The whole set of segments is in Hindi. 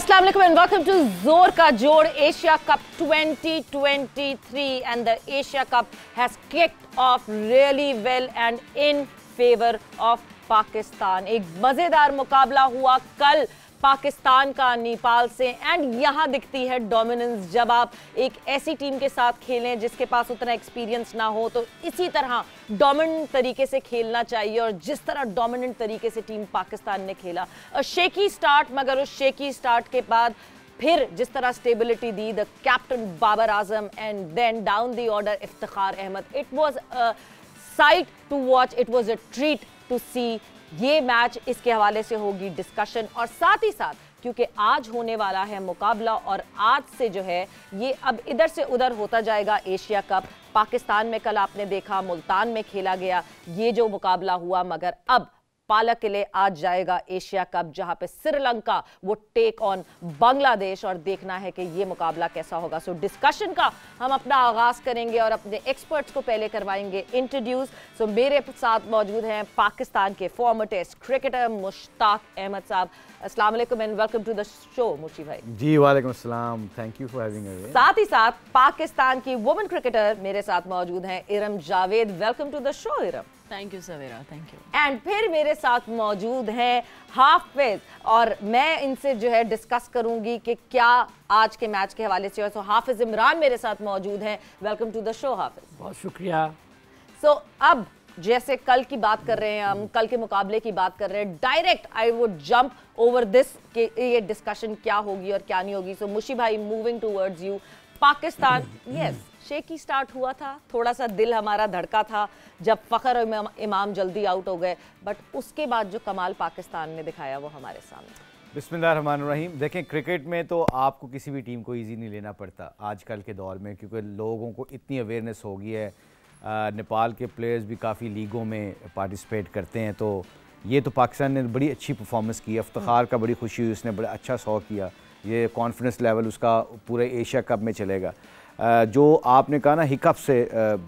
Assalamu alaikum and welcome to Zor Ka Jod Asia Cup 2023, and the Asia Cup has kicked off really well and in favor of Pakistan. एक मजेदार मुकाबला हुआ कल पाकिस्तान का नेपाल से, एंड यहाँ दिखती है डोमिनेंस। जब आप एक ऐसी टीम के साथ खेलें जिसके पास उतना एक्सपीरियंस ना हो, तो इसी तरह डोमिनेंट तरीके से खेलना चाहिए। और जिस तरह डोमिनेंट तरीके से टीम पाकिस्तान ने खेला, शेकी स्टार्ट, मगर उस शेकी स्टार्ट के बाद फिर जिस तरह स्टेबिलिटी दी the captain Babar Azam and then down the order Iftikhar Ahmed, it was a sight to watch, it was a treat to see. ये मैच इसके हवाले से होगी डिस्कशन, और साथ ही साथ क्योंकि आज होने वाला है मुकाबला, और आज से जो है ये अब इधर से उधर होता जाएगा एशिया कप। पाकिस्तान में कल आपने देखा मुल्तान में खेला गया ये जो मुकाबला हुआ, मगर अब पालक के लिए आज जाएगा एशिया कप, जहां पे श्रीलंका वो टेक ऑन बांग्लादेश, और देखना है कि ये मुकाबला कैसा होगा। सो डिस्कशन का हम अपना आगाज करेंगे और अपने एक्सपर्ट्स को पहले करवाएंगे इंट्रोड्यूस। सो मेरे साथ मौजूद हैं पाकिस्तान के former test cricketer Mushtaq Ahmed साहब। अस्सलाम वालेकुम and welcome to the show Mushi भाई। जी वालेकुम अस्सलाम, thank you for having us. साथ ही साथ पाकिस्तान की वुमेन क्रिकेटर मेरे साथ मौजूद हैं Iram Javed. Welcome to the show Iram. Thank you Savera, thank you. And फिर मेरे साथ मौजूद हैं हाफिज, और मैं इनसे जो है डिस्कस करूंगी कि क्या आज के मैच के हवाले से। सो हाफिज इमरान मेरे साथ मौजूद हैं। वेलकम टू द शो हाफिज। बहुत शुक्रिया। सो अब जैसे कल की बात कर रहे हैं, हम कल के मुकाबले की बात कर रहे हैं, direct I would jump over this कि ये डिस्कशन क्या होगी और क्या नहीं होगी। सो मुशी भाई, moving towards you. Pakistan, yes, shaky start हुआ था, थोड़ा सा दिल हमारा धड़का था जब फ़खर और इमाम जल्दी आउट हो गए, बट उसके बाद जो कमाल पाकिस्तान ने दिखाया वो हमारे सामने। बिस्मिल्लाहिर्रहमानिर्रहीम। देखें, क्रिकेट में तो आपको किसी भी टीम को इजी नहीं लेना पड़ता आजकल के दौर में, क्योंकि लोगों को इतनी अवेयरनेस हो गई है। नेपाल के प्लेयर्स भी काफ़ी लीगों में पार्टिसिपेट करते हैं, तो ये तो पाकिस्तान ने बड़ी अच्छी परफॉर्मेंस की। इफ्तिखार का बड़ी खुशी हुई, उसने बड़ा अच्छा शो किया। ये कॉन्फिडेंस लेवल उसका पूरे एशिया कप में चलेगा। जो आपने कहा ना, हिकअप से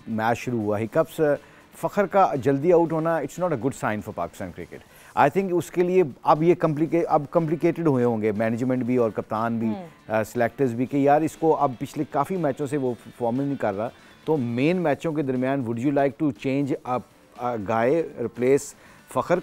मैच शुरू हुआ, हिकअप्स, फ़खर का जल्दी आउट होना, it's not a good sign for Pakistan cricket. I think उसके लिए अब ये कॉम्प्लिकेटेड हुए होंगे, मैनेजमेंट भी और कप्तान भी, सिलेक्टर्स भी, कि यार इसको अब पिछले काफ़ी मैचों से वो परफॉर्मेंस नहीं कर रहा, तो मेन मैचों के दरमियान would you like to change guy, replace Fakhar,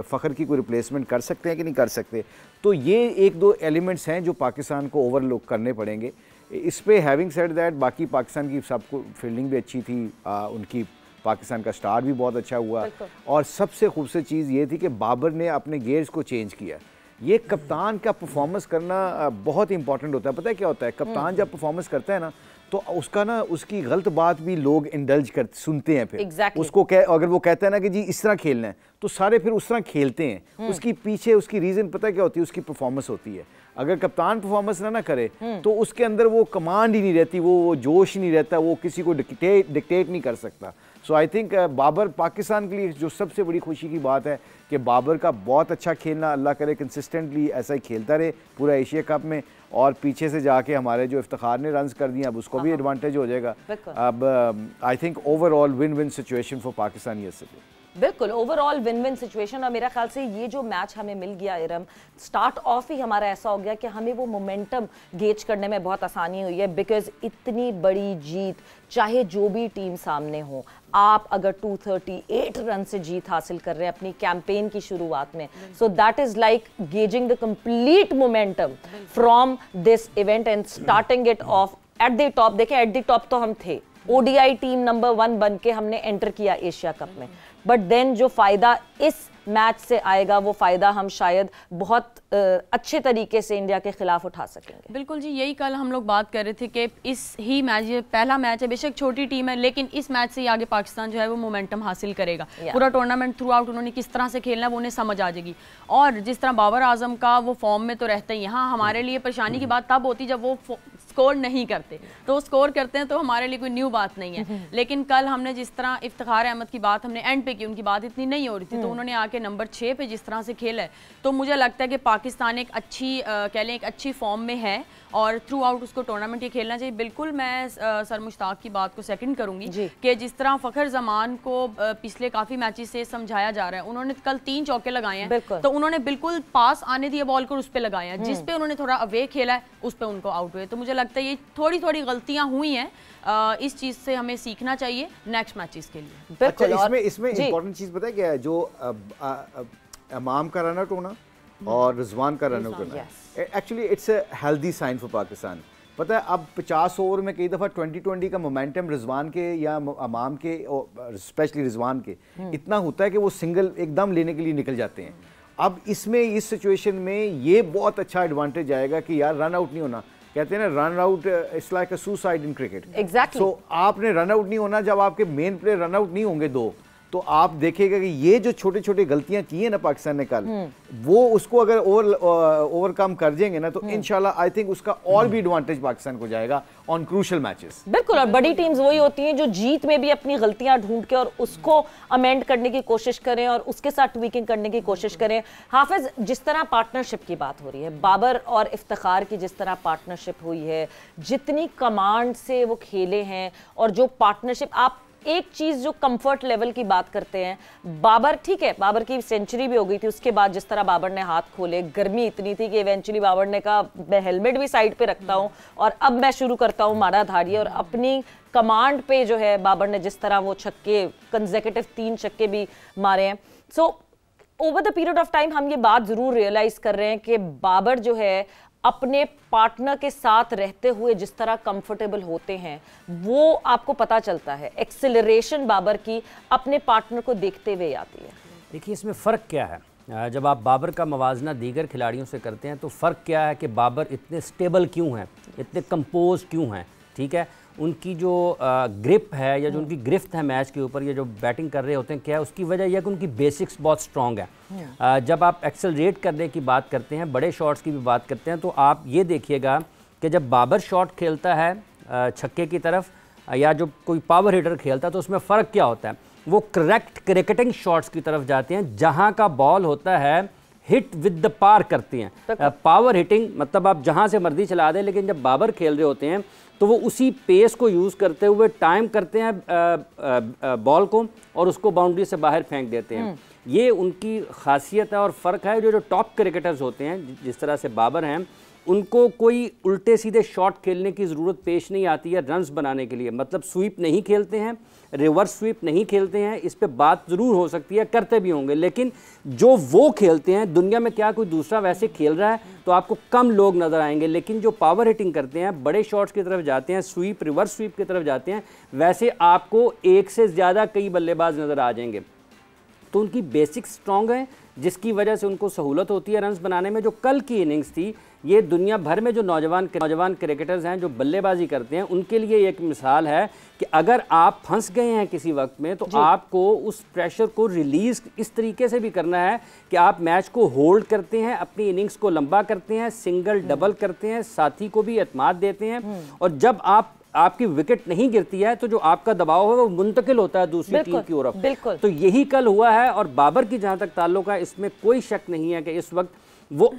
Fakhar की कोई रिप्लेसमेंट कर सकते हैं कि नहीं कर सकते? तो ये एक दो एलिमेंट्स हैं जो पाकिस्तान को ओवरलुक करने पड़ेंगे। इस पे हैविंग सेड दैट, बाकी पाकिस्तान की सबको फील्डिंग भी अच्छी थी, उनकी पाकिस्तान का स्टार्ट भी बहुत अच्छा हुआ, और सबसे खूबसूरत चीज़ ये थी कि बाबर ने अपने गेयर्स को चेंज किया। ये कप्तान का परफॉर्मेंस करना बहुत इंपॉर्टेंट होता है। पता है क्या होता है, कप्तान जब परफॉर्मेंस करता है ना, तो उसका ना, उसकी गलत बात भी लोग इंडल्ज कर सुनते हैं। फिर उसको अगर वो कहता है ना कि जी इस तरह खेलना है, तो सारे फिर उस तरह खेलते हैं। उसकी पीछे उसकी रीज़न पता है क्या होती है? उसकी परफॉर्मेंस होती है। अगर कप्तान परफॉर्मेंस ना करे तो उसके अंदर वो कमांड ही नहीं रहती, वो जोश ही नहीं रहता, वो किसी को डिक्टेट नहीं कर सकता। सो आई थिंक बाबर, पाकिस्तान के लिए जो सबसे बड़ी खुशी की बात है कि बाबर का बहुत अच्छा खेलना, अल्लाह करे कंसिस्टेंटली ऐसा ही खेलता रहे पूरा एशिया कप में, और पीछे से जाके हमारे जो इफ्तिखार ने रन्स कर दिए, अब उसको भी एडवांटेज हो जाएगा। अब I think overall win win situation for Pakistan yesterday. बिल्कुल, ओवरऑल विन विन सिचुएशन। और मेरा ख्याल से ये जो मैच हमें मिल गया इरम, स्टार्ट ऑफ ही हमारा ऐसा हो गया कि हमें वो मोमेंटम गेज करने में बहुत आसानी हुई है, बिकॉज इतनी बड़ी जीत, चाहे जो भी टीम सामने हो, आप अगर 238 रन से जीत हासिल कर रहे हैं अपनी कैंपेन की शुरुआत में, so that is like gauging the complete momentum from this event and starting it off at the top. देखें, एट द टॉप तो हम थे, ओडीआई टीम नंबर 1 बन के हमने एंटर किया एशिया कप में, बट देन जो फायदा इस मैच से आएगा वो फायदा हम शायद बहुत अच्छे तरीके से इंडिया के खिलाफ उठा सकेंगे। बिल्कुल जी, यही कल हम लोग बात कर रहे थे कि इस ही मैच, ये पहला मैच है, बेशक छोटी टीम है, लेकिन इस मैच से ही आगे पाकिस्तान जो है वो मोमेंटम हासिल करेगा। पूरा टूर्नामेंट थ्रू आउट उन्होंने किस तरह से खेलना है वो उन्हें समझ आ जाएगी। और जिस तरह बाबर आजम का वो फॉर्म में तो रहता है, यहाँ हमारे लिए परेशानी की बात तब होती जब वो स्कोर नहीं करते, तो स्कोर करते हैं तो हमारे लिए कोई न्यू बात नहीं है। लेकिन कल हमने जिस तरह इफ्तिखार अहमद की बात हमने एंड पे की, उनकी बात इतनी नहीं हो रही थी, तो उन्होंने आके नंबर 6 पे जिस तरह से खेला है, तो मुझे लगता है कि पाकिस्तान एक अच्छी कह लें एक अच्छी फॉर्म में है, और थ्रू आउट उसको टूर्नामेंट ये खेलना चाहिए। बिल्कुल मैं सर मुश्ताक की बात को सेकंड करूंगी कि जिस तरह फ़खर जमान को पिछले काफ़ी मैचेस से समझाया जा रहा है, उन्होंने कल 3 चौके लगाए हैं, तो उन्होंने बिल्कुल पास आने दिए बॉल को, उस पर लगाए हैं, जिस पे उन्होंने थोड़ा अवे खेला है उस पर उनको आउट हुए। तो मुझे लगता है ये थोड़ी थोड़ी गलतियां हुई हैं, इस चीज़ से हमें सीखना चाहिए नेक्स्ट मैचेस के लिए। बिल्कुल। इसमें इंपॉर्टेंट चीज़ पता है क्या है, जो इमाम का रन आउट होना और रिजवान का रन आउट होना, actually it's a healthy sign for Pakistan. पता है अब 50 ओवर में कई दफ़ा 2020 का मोमेंटम रिजवान के या इमाम के, स्पेशली रिजवान के, इतना होता है कि वो सिंगल एकदम लेने के लिए निकल जाते हैं। अब इसमें इस सिचुएशन में ये बहुत अच्छा एडवांटेज आएगा कि यार रन आउट नहीं होना, कहते हैं ना run out it's like a suicide in cricket. Exactly. So आपने रन आउट नहीं होना, जब आपके मेन प्लेयर रन आउट नहीं होंगे दो, तो आप देखेगा कि ये जो छोटे छोटे गलतियां की है ना पाकिस्तान ने कल, वो उसको अगर ओवरकम कर जाएंगे ना, तो इंशाल्लाह आई थिंक उसका और भी एडवांटेज पाकिस्तान को जाएगा ऑन क्रूशियल मैचेस। बिल्कुल। और बड़ी टीम्स वही होती हैं जो जीत में भी अपनी गलतियां ढूंढ के और उसको अमेंड करने की कोशिश करें और उसके साथ ट्वीकिंग करने की कोशिश करें। हाफिज, जिस तरह पार्टनरशिप की बात हो रही है, बाबर और इफ्तिखार की जिस तरह पार्टनरशिप हुई है, जितनी कमांड से वो खेले हैं, और जो पार्टनरशिप, आप एक चीज जो कंफर्ट लेवल की बात करते हैं, बाबर ठीक है, बाबर की सेंचुरी भी हो गई थी, उसके बाद जिस तरह बाबर ने हाथ खोले, गर्मी इतनी थी कि इवेंचुअली बाबर ने कहा मैं हेलमेट भी साइड पे रखता हूं और अब मैं शुरू करता हूं मारा धाड़ी। और अपनी कमांड पे जो है बाबर ने जिस तरह वो छक्के, कंसेक्यूटिव 3 छक्के भी मारे हैं। So over the period of time हम ये बात जरूर रियलाइज कर रहे हैं कि बाबर जो है अपने पार्टनर के साथ रहते हुए जिस तरह कंफर्टेबल होते हैं, वो आपको पता चलता है। एक्सेलरेशन बाबर की अपने पार्टनर को देखते हुए आती है। देखिए इसमें फ़र्क क्या है, जब आप बाबर का मवाजना दीगर खिलाड़ियों से करते हैं तो फ़र्क क्या है कि बाबर इतने स्टेबल क्यों हैं, इतने कंपोज क्यों हैं। ठीक है, उनकी जो ग्रिप है या जो उनकी गिरफ्त है मैच के ऊपर, ये जो बैटिंग कर रहे होते हैं, क्या है उसकी वजह यह कि उनकी बेसिक्स बहुत स्ट्रॉन्ग है। जब आप एक्सेलरेट करने की बात करते हैं, बड़े शॉट्स की भी बात करते हैं, तो आप ये देखिएगा कि जब बाबर शॉट खेलता है छक्के की तरफ, या जो कोई पावर हिटर खेलता है, तो उसमें फ़र्क क्या होता है, वो करेक्ट क्रिकेटिंग शॉट्स की तरफ जाते हैं, जहाँ का बॉल होता है हिट विद द पार करती हैं। पावर हिटिंग मतलब आप जहाँ से मर्जी चला दें, लेकिन जब बाबर खेल रहे होते हैं तो वो उसी पेस को यूज़ करते हुए टाइम करते हैं बॉल को और उसको बाउंड्री से बाहर फेंक देते हैं। ये उनकी खासियत है और फ़र्क है। जो टॉप क्रिकेटर्स होते हैं जिस तरह से बाबर हैं, उनको कोई उल्टे सीधे शॉट खेलने की ज़रूरत पेश नहीं आती है रन्स बनाने के लिए। मतलब स्वीप नहीं खेलते हैं, रिवर्स स्वीप नहीं खेलते हैं, इस पे बात ज़रूर हो सकती है, करते भी होंगे, लेकिन जो वो खेलते हैं, दुनिया में क्या कोई दूसरा वैसे खेल रहा है तो आपको कम लोग नज़र आएंगे। लेकिन जो पावर हिटिंग करते हैं, बड़े शॉट्स की तरफ जाते हैं, स्वीप रिवर्स स्वीप की तरफ जाते हैं, वैसे आपको एक से ज़्यादा कई बल्लेबाज नज़र आ जाएंगे। तो उनकी बेसिक स्ट्रॉन्ग है, जिसकी वजह से उनको सहूलत होती है रन्स बनाने में। जो कल की इनिंग्स थी, ये दुनिया भर में जो नौजवान क्रिकेटर्स हैं जो बल्लेबाजी करते हैं, उनके लिए एक मिसाल है कि अगर आप फंस गए हैं किसी वक्त में, तो आपको उस प्रेशर को रिलीज़ इस तरीके से भी करना है कि आप मैच को होल्ड करते हैं, अपनी इनिंग्स को लंबा करते हैं, सिंगल डबल करते हैं, साथी को भी एतमाद देते हैं, और जब आपकी विकेट नहीं गिरती है तो जो आपका दबाव है वो मुंतकिल होता है दूसरी टीम की ओर। बिल्कुल। तो यही कल हुआ है। और बाबर की जहां तक ताल्लुक है, इसमें कोई शक नहीं है कि इस वक्त वो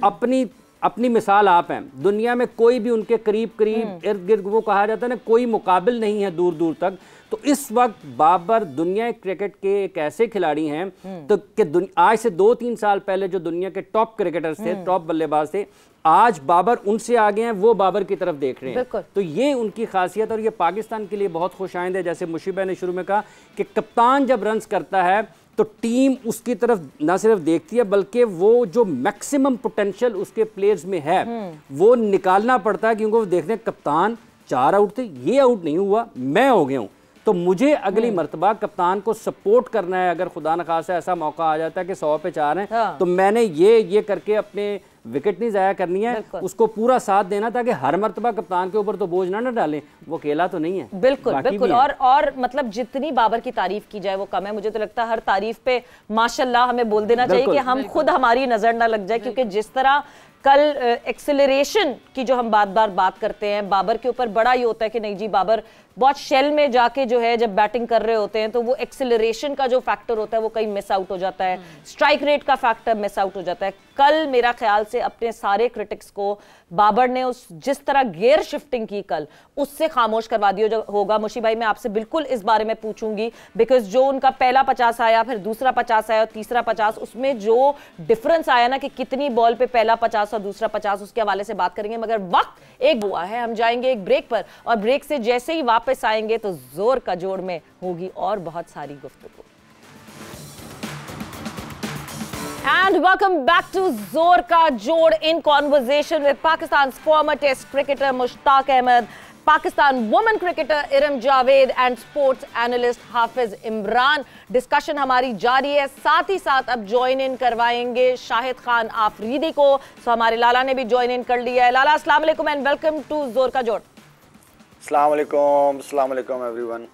अपनी मिसाल आप हैं। दुनिया में कोई भी उनके करीब इर्द गिर्द, वो कहा जाता है ना, कोई मुकाबिल नहीं है दूर दूर तक। तो इस वक्त बाबर दुनिया क्रिकेट के एक ऐसे खिलाड़ी हैं तो कि आज से 2-3 साल पहले जो दुनिया के टॉप क्रिकेटर्स थे, टॉप बल्लेबाज थे, आज बाबर उनसे आगे हैं, वो बाबर की तरफ देख रहे हैं। तो ये उनकी खासियत, और ये पाकिस्तान के लिए बहुत खुशाइंद है। जैसे मुशीब ने शुरू में कहा कि कप्तान जब रन्स करता है तो टीम उसकी तरफ ना सिर्फ देखती है, बल्कि वो जो मैक्सिमम पोटेंशियल उसके प्लेयर्स में है वो निकालना पड़ता है, क्योंकि वो देखते हैं कप्तान 4 आउट थे, ये आउट नहीं हुआ, मैं हो गया हूँ, तो मुझे अगली मर्तबा कप्तान को सपोर्ट करना है। अगर खुदा न खासा ऐसा मौका आ जाता है कि 100 पे 4 हैं, तो मैंने ये करके अपने विकेट नहीं ज़ाया करनी है, उसको पूरा साथ देना, ताकि हर मर्तबा कप्तान के ऊपर तो बोझ ना डालें, वो अकेला तो नहीं है। बिल्कुल बिल्कुल। और मतलब जितनी बाबर की तारीफ की जाए वो कम है। मुझे तो लगता है हर तारीफ पे माशाल्लाह हमें बोल देना चाहिए कि हम खुद हमारी नजर ना लग जाए, क्योंकि जिस तरह कल एक्सेलरेशन की जो हम बात करते हैं, बाबर के ऊपर बड़ा ये होता है कि नहीं जी, बाबर बहुत शेल में जाके जो है जब बैटिंग कर रहे होते हैं तो वो एक्सेलरेशन का जो फैक्टर होता है वो कहीं मिस आउट हो जाता है, स्ट्राइक रेट का फैक्टर मिस आउट हो जाता है। कल मेरा ख्याल से अपने सारे क्रिटिक्स को बाबर ने उस जिस तरह गियर शिफ्टिंग की कल, उससे खामोश करवा दिया होगा। मुशी भाई, मैं आपसे बिल्कुल इस बारे में पूछूंगी, बिकॉज जो उनका पहला 50 आया, फिर दूसरा 50 आया और तीसरा 50, उसमें जो डिफरेंस आया ना कि कितनी बॉल पे पहला 50 और दूसरा 50, उसके हवाले से बात करेंगे। मगर वक्त एक हुआ है, हम जाएंगे एक ब्रेक पर, और ब्रेक से जैसे ही वापस आएंगे तो जोर का जोड़ में होगी और बहुत सारी गुफ्तगू। And welcome back to Zor Ka Jod, in conversation with Pakistan's former Test cricketer Mushtaq Ahmed, Pakistan women cricketer Iram Javed and sports analyst Hafiz Imran। Discussion हमारी जारी है, साथ ही साथ अब ज्वाइन इन करवाएंगे शाहिद खान आफरीदी को। सो हमारे लाला ने भी ज्वाइन इन कर लिया है। लाला, अस्सलाम वालेकुम एंड वेलकम टू जोर का जोड़। अस्सलाम वालेकुम एवरीवन।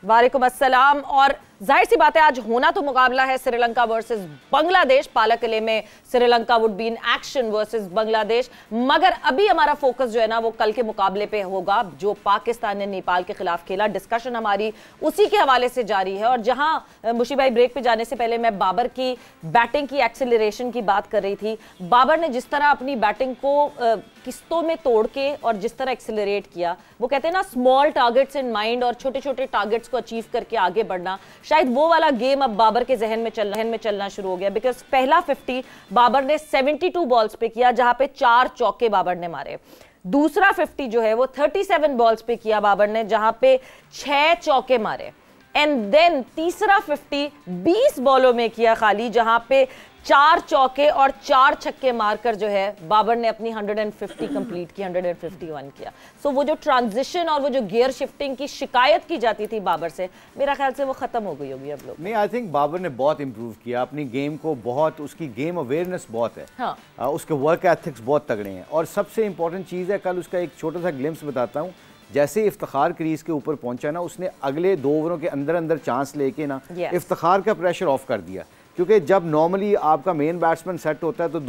वालेकुम अस्सलाम। और जाहिर सी बात है आज होना तो मुकाबला है श्रीलंका वर्सेस बांग्लादेश, पालकले में Sri Lanka would be in action versus Bangladesh, मगर अभी हमारा फोकस जो है ना वो कल के मुकाबले पे होगा जो पाकिस्तान ने नेपाल के खिलाफ खेला। डिस्कशन हमारी उसी के हवाले से जारी है, और जहां मुशी भाई ब्रेक पे जाने से पहले मैं बाबर की बैटिंग की एक्सेलरेशन की बात कर रही थी। बाबर ने जिस तरह अपनी बैटिंग को किस्तों में तोड़ के और जिस तरह एक्सेलरेट किया, वो कहते हैं ना स्मॉल टारगेट्स इन माइंड, और छोटे छोटे टारगेट्स को अचीव करके आगे बढ़ना, शायद वो वाला गेम अब बाबर के जहन में चलना शुरू हो गया। बिकॉज पहला 50 बाबर ने 72 बॉल्स पे किया, जहां पे 4 चौके बाबर ने मारे। दूसरा 50 जो है वो 37 बॉल्स पे किया बाबर ने, जहां पे 6 चौके मारे। एंड देन तीसरा 50 20 बॉलों में किया खाली, जहां पे 4 चौके और 4 छक्के मारकर जो है बाबर ने अपनी 150 कंप्लीट की, 151 किया। सो वो जो ट्रांजिशन और वो जो गियर शिफ्टिंग की शिकायत की जाती थी बाबर से, मेरा ख्याल से वो खत्म हो गई होगी अब लोग। नहीं, आई थिंक बाबर ने बहुत इंप्रूव किया अपनी गेम को, बहुत उसकी गेम अवेयरनेस बहुत है। हाँ। उसके वर्क एथिक्स बहुत तगड़े हैं। और सबसे इंपॉर्टेंट चीज़ है, कल उसका एक छोटा सा ग्लिम्स बताता हूँ। जैसे इफ्तिखार क्रीज के ऊपर पहुंचा ना, उसने अगले 2 ओवरों के अंदर अंदर चांस लेके ना इफ्तिखार का प्रेशर ऑफ कर दिया, क्योंकि जब नॉर्मली आपका मेन बैट्समैन सेट होता है तो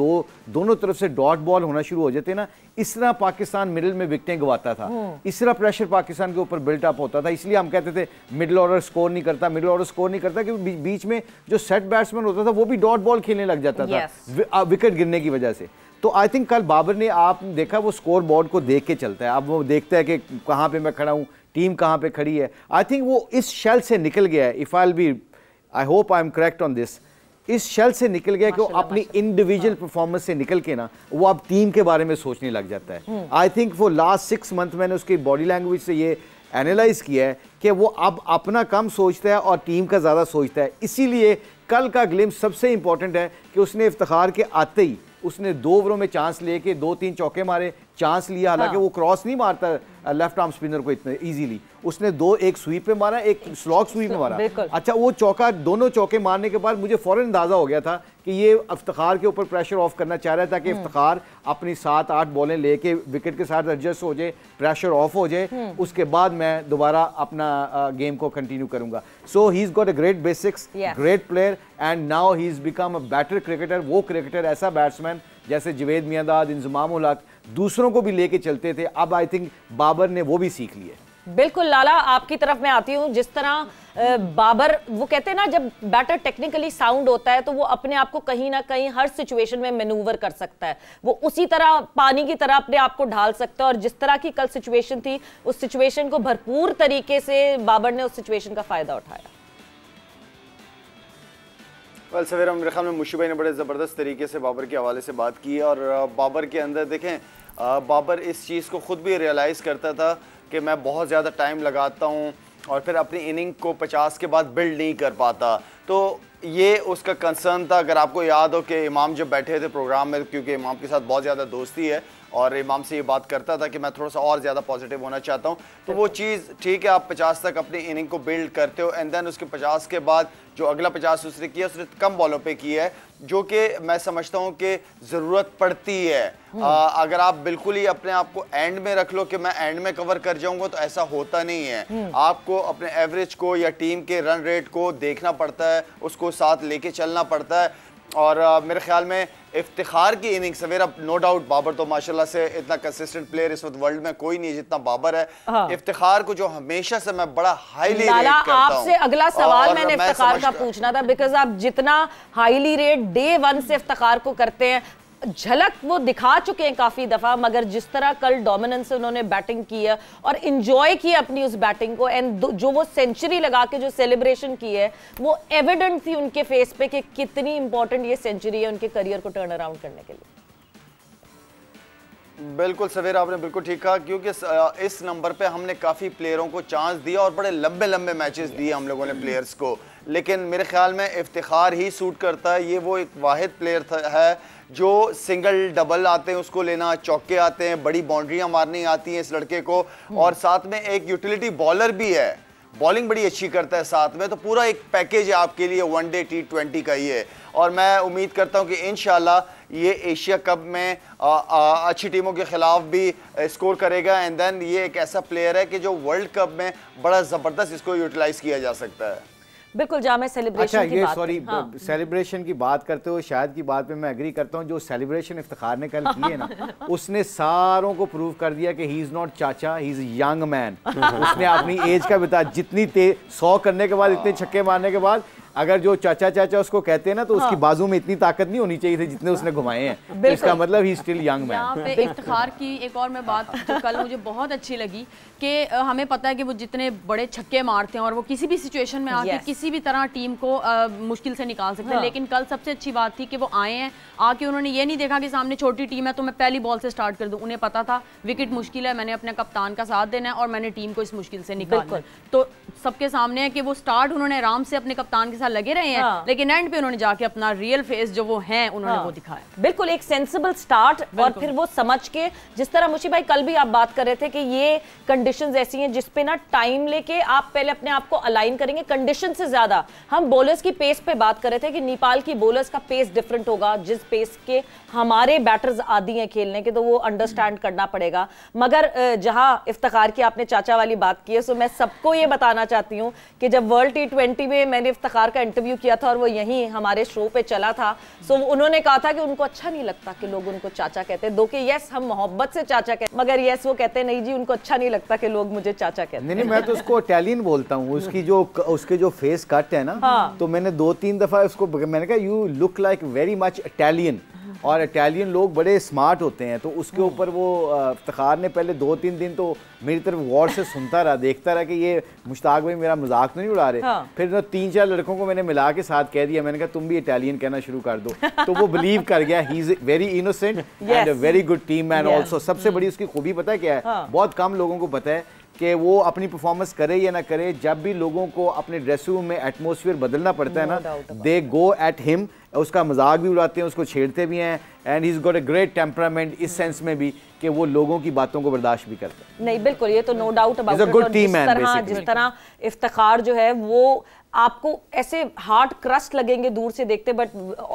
दोनों तरफ से डॉट बॉल होना शुरू हो जाते हैं ना, इस तरह पाकिस्तान मिडिल में विकेटें गवाता था, इस तरह प्रेशर पाकिस्तान के ऊपर बिल्ट अप होता था। इसलिए हम कहते थे मिडिल ऑर्डर स्कोर नहीं करता, क्योंकि बीच में जो सेट बैट्समैन होता था वो भी डॉट बॉल खेलने लग जाता था विकेट गिरने की वजह से। तो आई थिंक कल बाबर ने, आपने देखा, वो स्कोर बोर्ड को देख के चलता है। अब वो देखता है कि कहाँ पे मैं खड़ा हूँ, टीम कहाँ पे खड़ी है। आई थिंक वो इस शेल से निकल गया है, I hope I am correct on this, इस शेल से निकल गया कि वो अपनी इंडिविजुअल परफॉर्मेंस से निकल के ना वो अब टीम के बारे में सोचने लग जाता है। आई थिंक वो लास्ट 6 मंथ मैंने उसकी बॉडी लैंग्वेज से ये एनालाइज किया है कि वो अब अपना कम सोचता है और टीम का ज़्यादा सोचता है। इसीलिए कल का ग्लिम्स सबसे इंपॉर्टेंट है कि उसने इफ्तिखार के आते ही उसने 2 ओवरों में चांस लेके 2-3 चौके मारे, चांस लिया। हालांकि वो क्रॉस नहीं मारता लेफ्ट आर्म स्पिनर को इतने इजीली, उसने एक स्वीप पे मारा, एक स्लॉग स्वीप में मारा। अच्छा, वो चौका, दोनों चौके मारने के बाद मुझे फौरन अंदाजा हो गया था कि ये इफ्तिखार के ऊपर प्रेशर ऑफ करना चाह रहा था कि इफ्तिखार अपनी 7-8 बॉलें लेके विकेट के साथ एडजस्ट हो जाए, प्रेशर ऑफ हो जाए, उसके बाद मैं दोबारा अपना गेम को कंटिन्यू करूंगा। So he is got a great basics, great player, and now he is become a better cricketer. वो क्रिकेटर, ऐसा बैट्समैन जैसे जवेद मियांदाद, इंजमाम उल हक दूसरों को भी लेके चलते थे, अब आई थिंक बाबर ने वो भी सीख लिया। बिल्कुल लाला, आपकी तरफ मैं आती हूँ। जिस तरह बाबर, वो कहते हैं ना, जब बैटर टेक्निकली साउंड होता है तो वो अपने आप को कहीं ना कहीं हर सिचुएशन में मैनूवर कर सकता है, वो उसी तरह पानी की तरह अपने आप को ढाल सकता है। और जिस तरह की कल सिचुएशन थी, उस सिचुएशन को भरपूर तरीके से बाबर ने उस सिचुएशन का फायदा उठाया। सवेरा मेरे ख्याल में मुशी भाई ने बड़े ज़बरदस्त तरीके से बाबर के हवाले से बात की, और बाबर के अंदर देखें, बाबर इस चीज़ को ख़ुद भी रियलाइज़ करता था कि मैं बहुत ज़्यादा टाइम लगाता हूँ और फिर अपनी इनिंग को 50 के बाद बिल्ड नहीं कर पाता। तो ये उसका कंसर्न था। अगर आपको याद हो कि इमाम जब बैठे थे प्रोग्राम में, क्योंकि इमाम के साथ बहुत ज़्यादा दोस्ती है और इमाम से ये बात करता था कि मैं थोड़ा सा और ज़्यादा पॉजिटिव होना चाहता हूँ, तो वो चीज़ ठीक है, आप 50 तक अपनी इनिंग को बिल्ड करते हो, एंड देन उसके 50 के बाद जो अगला 50 उसने किया, उसने कम बॉलों पे किया है, जो कि मैं समझता हूँ कि ज़रूरत पड़ती है। अगर आप बिल्कुल ही अपने आप को एंड में रख लो कि मैं एंड में कवर कर जाऊँगा, तो ऐसा होता नहीं है। आपको अपने एवरेज को या टीम के रन रेट को देखना पड़ता है, उसको साथ लेके चलना पड़ता है। और मेरे ख्याल में इफ्तिखार की इनिंग्स सवेरा, नो डाउट बाबर तो माशाल्लाह से इतना कंसिस्टेंट प्लेयर इस वक्त वर्ल्ड में कोई नहीं है जितना बाबर है। हाँ। इफ्तिखार को जो हमेशा से मैं बड़ा हाईली रेट करता हूं। आपसे अगला सवाल मैंने इफ्तिखार का पूछना था, बिकॉज आप जितना हाईली रेट डे 1 से इफ्तिखार को करते हैं, झलक वो दिखा चुके हैं काफी दफा, मगर जिस तरह कल डोमिनेंस से उन्होंने बैटिंग की है और एंजॉय की अपनी उस बैटिंग को, एंड जो वो सेंचुरी लगा के जो सेलिब्रेशन की है वो एविडेंट थी उनके फेस पे कि कितनी इंपॉर्टेंट ये सेंचुरी है उनके करियर को टर्न अराउंड करने के लिए। बिल्कुल सवेरा, आपने बिल्कुल ठीक कहा, क्योंकि इस नंबर पे हमने काफ़ी प्लेयरों को चांस दिया और बड़े लंबे लंबे मैचेस दिए हम लोगों ने प्लेयर्स को, लेकिन मेरे ख्याल में इफ्तिखार ही सूट करता है। ये वो एक वाहिद प्लेयर है जो सिंगल डबल आते हैं उसको लेना, चौके आते हैं, बड़ी बाउंड्रियां मारनी आती हैं इस लड़के को, और साथ में एक यूटिलिटी बॉलर भी है, बॉलिंग बड़ी अच्छी करता है साथ में, तो पूरा एक पैकेज है आपके लिए वनडे T20 का ये। और मैं उम्मीद करता हूं कि इंशाल्लाह ये एशिया कप में अच्छी टीमों के खिलाफ भी स्कोर करेगा, एंड देन ये एक ऐसा प्लेयर है कि जो वर्ल्ड कप में बड़ा ज़बरदस्त इसको यूटिलाइज किया जा सकता है। बिल्कुल, जहाँ मैं सेलिब्रेशन अच्छा, ये सॉरी सेलिब्रेशन की बात करते हो, शायद की बात पे मैं एग्री करता हूँ। जो सेलिब्रेशन इफ्तिखार ने कल की है ना, उसने सारों को प्रूव कर दिया कि ही इज नॉट चाचा, ही इज यंग मैन। उसने अपनी एज का बता, जितनी 100 करने के बाद, इतने छक्के मारने के बाद, अगर जो चाचा चाचा उसको कहते हैं ना, तो उसकी बाजू में इतनी ताकत नहीं होनी चाहिए थी जितने उसने घुमाए हैं, तो इसका मतलब ही स्टिल यंग मैन। यहाँ पे इफ्तिखार की एक और मैं बात जो कल मुझे बहुत अच्छी लगी कि हमें पता है कि वो जितने बड़े छक्के मारते हैं और वो किसी भी सिचुएशन में आके किसी भी तरह टीम को मुश्किल से निकाल सकते हैं, लेकिन कल सबसे अच्छी बात थी कि वो आए हैं, आके उन्होंने ये नहीं देखा कि सामने छोटी टीम है तो मैं पहली बॉल से स्टार्ट कर दूं। उन्हें पता था विकेट मुश्किल है, मैंने अपने कप्तान का साथ देना है और मैंने टीम को इस मुश्किल से निकालना है। तो सबके सामने है कि वो स्टार्ट उन्होंने आराम से अपने कप्तान के साथ लगे रहे हैं, लेकिन एंड पे उन्होंने जाके अपना रियल फेस जो वो हैं उन्होंने वो दिखाया। बिल्कुल एक सेंसिबल स्टार्ट, और फिर वो समझ के, जिस तरह मुशी भाई कल भी आप बात कर रहे थे कि ये कंडीशंस ऐसी हैं जिस पे ना टाइम लेके आप पहले अपने आप को अलाइन करेंगे। कंडीशन से ज्यादा हम बॉलर्स की पेस पे बात कर रहे थे कि नेपाल की बॉलर्स का पेस डिफरेंट होगा, जिस पेस के हमारे बैटर्स आदी हैं खेलने के, तो वो अंडरस्टैंड करना पड़ेगा। मगर जहां इफ्तिखार की आपने चाचा वाली बात की है, सो मैं सबको ये बताना चाहती हूँ कि जब वर्ल्ड T20 में मैंने इफ्तिखार का इंटरव्यू किया था और वो यहीं हमारे शो पे चला था, सो उन्होंने कहा था कि उनको अच्छा नहीं लगता कि लोग उनको चाचा कहते हैं, दो कि यस हम मोहब्बत से चाचा कहते, मगर यस वो कहते नहीं जी उनको अच्छा नहीं लगता कि लोग मुझे चाचा कहते हैं। नहीं, मैं तो उसको इटालियन बोलता हूँ। उसके जो फेस कट है ना, तो मैंने 2-3 दफा उसको मैंने कहा you look like very much Italian, और इटालियन लोग बड़े स्मार्ट होते हैं, तो उसके ऊपर वो इफ्तिखार ने पहले 2-3 दिन तो मेरी तरफ गौर से सुनता रहा, देखता रहा कि ये मुश्ताक भाई मेरा मजाक तो नहीं उड़ा रहे। फिर ना 3-4 लड़कों को मैंने मिला के साथ कह दिया, मैंने कहा तुम भी इटालियन कहना शुरू कर दो, तो वो बिलीव कर गया। He is very innocent and a very good team man also. सबसे बड़ी उसकी खूबी पता है क्या है, बहुत कम लोगों को पता है कि वो अपनी परफॉर्मेंस करे या ना करे, जब भी लोगों को अपने ड्रेसिंग रूम में एटमॉस्फेयर बदलना पड़ता है ना, दे गो एट हिम, उसका मजाक भी उड़ाते हैं, उसको छेड़ते भी हैं, and he is got a great temperament इस सेंस में भी कि वो लोगों की बातों को बर्दाश्त भी करता है। नहीं बिल्कुल, ये तो नो डाउट अबाउट इट। जिस तरह इफ्तिखार जो है वो आपको ऐसे हार्ड क्रस्ट लगेंगे दूर से देखते, बट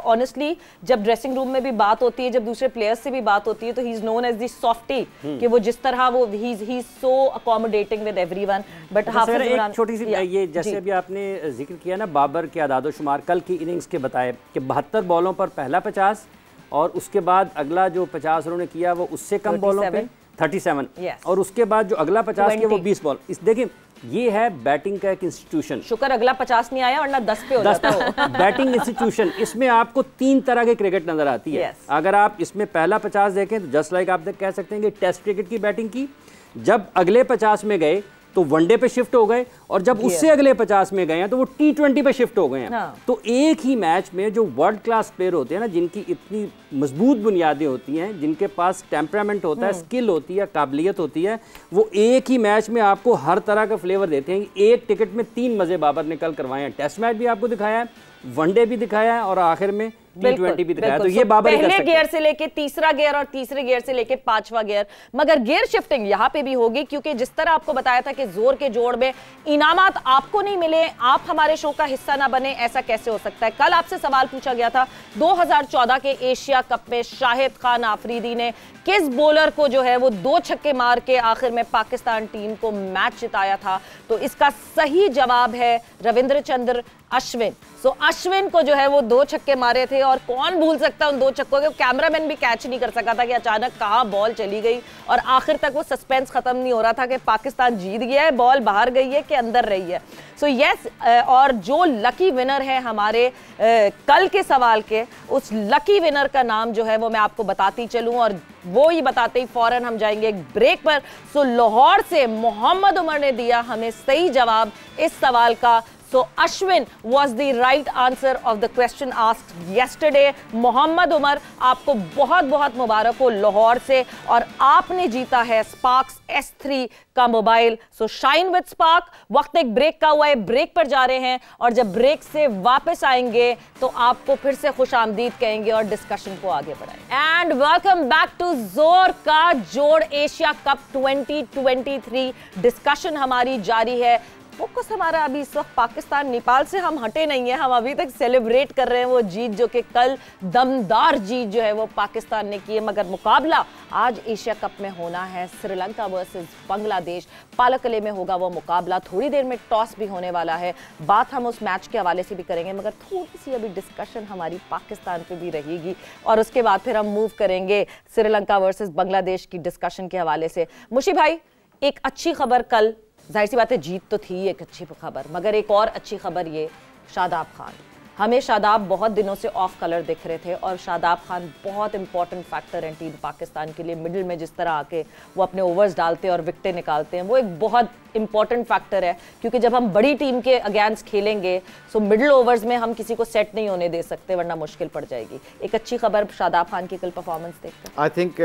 ऑनेस्टली जब ड्रेसिंग रूम में भी बात होती है, जब दूसरे प्लेयर्स से भी बात होती है, तो he is known as the softie, कि वो जिस तरह वो he is so accommodating with everyone. But Hafeez एक छोटी सी ये जैसे अभी आपने जिक्र किया ना बाबर के आदादोशुमार कल की इनिंग्स के बताए कि 72 बॉलों पर पहला 50 और उसके बाद अगला जो 50 उन्होंने किया वो उससे कम बॉलों पे 37 और उसके बाद जो अगला 50 किया वो 20 बॉल। इस देखिए ये है बैटिंग का एक इंस्टीट्यूशन। शुक्र अगला 50 नहीं आया वरना 10 पे हो जाता। बैटिंग इंस्टीट्यूशन, इसमें आपको 3 तरह के क्रिकेट नजर आती है। अगर आप इसमें पहला 50 देखें तो जस्ट लाइक आप कह सकते हैं कि टेस्ट क्रिकेट की बैटिंग की, जब अगले 50 में गए तो वनडे पे शिफ्ट हो गए, और जब उससे अगले 50 में गए हैं तो वो T20 पे शिफ्ट हो गए हैं। तो एक ही मैच में जो वर्ल्ड क्लास प्लेयर होते हैं ना, जिनकी इतनी मजबूत बुनियादें होती हैं, जिनके पास टेम्परामेंट होता है, स्किल होती है, काबिलियत होती है, वो एक ही मैच में आपको हर तरह का फ्लेवर देते हैं। एक टिकट में 3 मजे बाबर ने कल करवाए हैं। टेस्ट मैच भी आपको दिखाया है, वनडे भी दिखाया है और आखिर में T20 भी दिखाया। तो ये बाबर पहले गियर से लेके तीसरा गियर और तीसरे गियर से लेके 5वां गियर, मगर गियर शिफ्टिंग यहाँ पे भी होगी, क्योंकि जिस तरह आपको बताया था कि जोर के जोड़ में इनामात आपको नहीं मिले, आप हमारे शो का हिस्सा ना बने, ऐसा कैसे हो सकता है? कल आपसे सवाल पूछा गया था 2014 के एशिया कप में शाहिद खान आफरीदी ने किस बॉलर को जो है वो 2 छक्के मार के आखिर में पाकिस्तान टीम को मैच जिताया था? तो इसका सही जवाब है रविंद्रचंद्र अश्विन। सो अश्विन को जो है वो 2 छक्के मारे थे, और कौन भूल सकता है उन 2 छक्कों के? कैमरामैन भी कैच नहीं कर सका था कि अचानक कहां बॉल चली गई, और आखिर तक वो सस्पेंस खत्म नहीं हो रहा था कि पाकिस्तान जीत गया है, बॉल बाहर गई है कि अंदर रही है। सो यस, और जो लकी विनर है हमारे कल के सवाल के, उस लकी विनर का नाम जो है वो मैं आपको बताती चलूं, और वो ही बताते ही फौरन हम जाएंगे एक ब्रेक पर। सो लाहौर से मोहम्मद उमर ने दिया हमें सही जवाब इस सवाल का। So Ashwin was the right answer of the question asked yesterday. Mohammad Umar, आपको बहुत बहुत मुबारक हो लाहौर से, और आपने जीता है स्पार्क्स S3 का mobile. So shine with spark. वक्त एक ब्रेक का हुआ है, ब्रेक पर जा रहे हैं, और जब ब्रेक से वापस आएंगे तो आपको फिर से खुशामदीद कहेंगे और डिस्कशन को आगे बढ़ाएंगे। एंड वेलकम बैक टू जोर का जोड़ एशिया कप 2023। डिस्कशन हमारी जारी है। फोकस हमारा अभी इस वक्त पाकिस्तान नेपाल से हम हटे नहीं है, हम अभी तक सेलिब्रेट कर रहे हैं वो जीत जो कि कल दमदार जीत जो है वो पाकिस्तान ने की है। मगर मुकाबला आज एशिया कप में होना है श्रीलंका वर्सेस बांग्लादेश। पालकले में होगा वो मुकाबला। थोड़ी देर में टॉस भी होने वाला है, बात हम उस मैच के हवाले से भी करेंगे, मगर थोड़ी सी अभी डिस्कशन हमारी पाकिस्तान पे भी रहेगी, और उसके बाद फिर हम मूव करेंगे श्रीलंका वर्सेस बांग्लादेश की डिस्कशन के हवाले से। मुशी भाई, एक अच्छी खबर कल, जाहिर सी बात है जीत तो थी एक अच्छी खबर, मगर एक और अच्छी खबर ये, शादाब खान। हमें शादाब बहुत दिनों से ऑफ कलर दिख रहे थे, और शादाब खान बहुत इंपॉर्टेंट फैक्टर हैं टीम पाकिस्तान के लिए। मिडिल में जिस तरह आके वो अपने ओवर्स डालते हैं और विकेटें निकालते हैं, वो एक बहुत इंपॉर्टेंट फैक्टर है, क्योंकि जब हम बड़ी टीम के अगेंस्ट खेलेंगे सो मिडिल ओवर्स में हम किसी को सेट नहीं होने दे सकते, वरना मुश्किल पड़ जाएगी। एक अच्छी खबर शादाब खान की कल परफॉर्मेंस देखकर। I think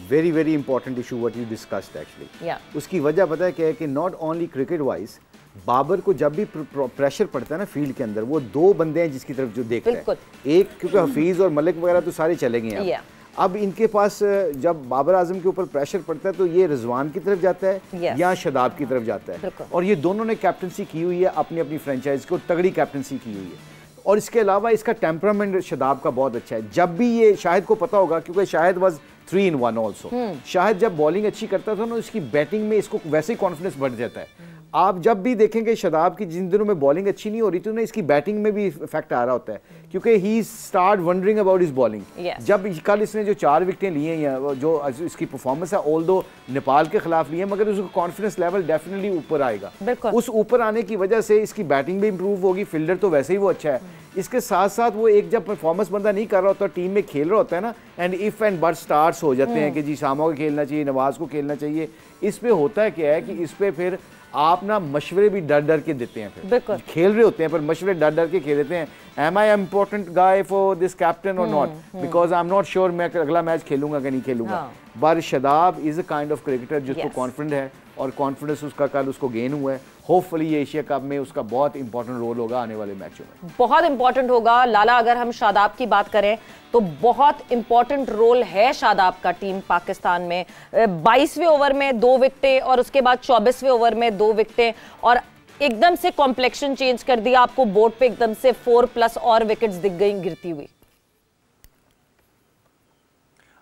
very very important issue what you discussed actually. उसकी वजह पता है क्या है कि not only cricket wise, Babar को जब भी प्रेशर पड़ता है ना फील्ड के अंदर, वो 2 बंदे हैं जिसकी तरफ जो देखते हैं। एक क्योंकि हफीज और मलिक वगैरह तो सारे चले गए हैं, अब इनके पास जब बाबर आजम के ऊपर प्रेशर पड़ता है तो ये रिजवान की तरफ जाता है या शादाब की तरफ जाता है, और ये दोनों ने कैप्टनसी की हुई है अपनी अपनी फ्रेंचाइज को, तगड़ी कैप्टनसी की हुई है। और इसके अलावा इसका टेम्परामेंट शादाब का बहुत अच्छा है। जब भी ये शाहिद को पता होगा, क्योंकि Shahid was 3 in 1 also, Shahid जब बॉलिंग अच्छी करता था ना, उसकी बैटिंग में इसको वैसे ही कॉन्फिडेंस बढ़ जाता है। आप जब भी देखेंगे शादाब की जिन दिनों में बॉलिंग अच्छी नहीं हो रही थी ना, इसकी बैटिंग में भी इफेक्ट आ रहा होता है, क्योंकि he start wondering about his bowling. जब कल इसने जो 4 विकेटें लिए हैं, जो इसकी परफॉर्मेंस है, ऑल दो नेपाल के खिलाफ लिए, मगर उसका कॉन्फिडेंस लेवल डेफिनेटली ऊपर आएगा। उस ऊपर आने की वजह से इसकी बैटिंग भी इंप्रूव होगी, फील्डर तो वैसे ही वो अच्छा है। इसके साथ साथ वो एक जब परफॉर्मेंस बंदा नहीं कर रहा होता, टीम में खेल रहा होता है ना, and if and but starts हो जाते हैं कि जी सामा को खेलना चाहिए, नवाज को खेलना चाहिए, इस पे होता है क्या है कि इस पे फिर आप ना मशवरे भी डर डर के देते हैं, फिर खेल रहे होते हैं पर मशवरे डर डर के खेल देते हैं। Am I important guy for this captain or not, because I am not sure मैं अगला मैच खेलूंगा कि नहीं खेलूंगा। But Shadab is a kind of cricketer जिसको कॉन्फिडेंट है, और कॉन्फिडेंस उसका कल उसको गेन हुआ है। होपफुली ये एशिया कप में उसका बहुत इंपॉर्टेंट रोल होगा आने वाले मैचों में, बहुत इंपॉर्टेंट होगा। लाला, अगर हम शादाब की बात करें तो बहुत इंपॉर्टेंट रोल है शादाब का टीम पाकिस्तान में। 22वें ओवर में 2 विकेटें, और उसके बाद 24वें ओवर में 2 विकेटें, और एकदम से कॉम्प्लेक्शन चेंज कर दिया। आपको बोर्ड पे एकदम से 4+ और विकेट्स दिख गई गिरती हुई।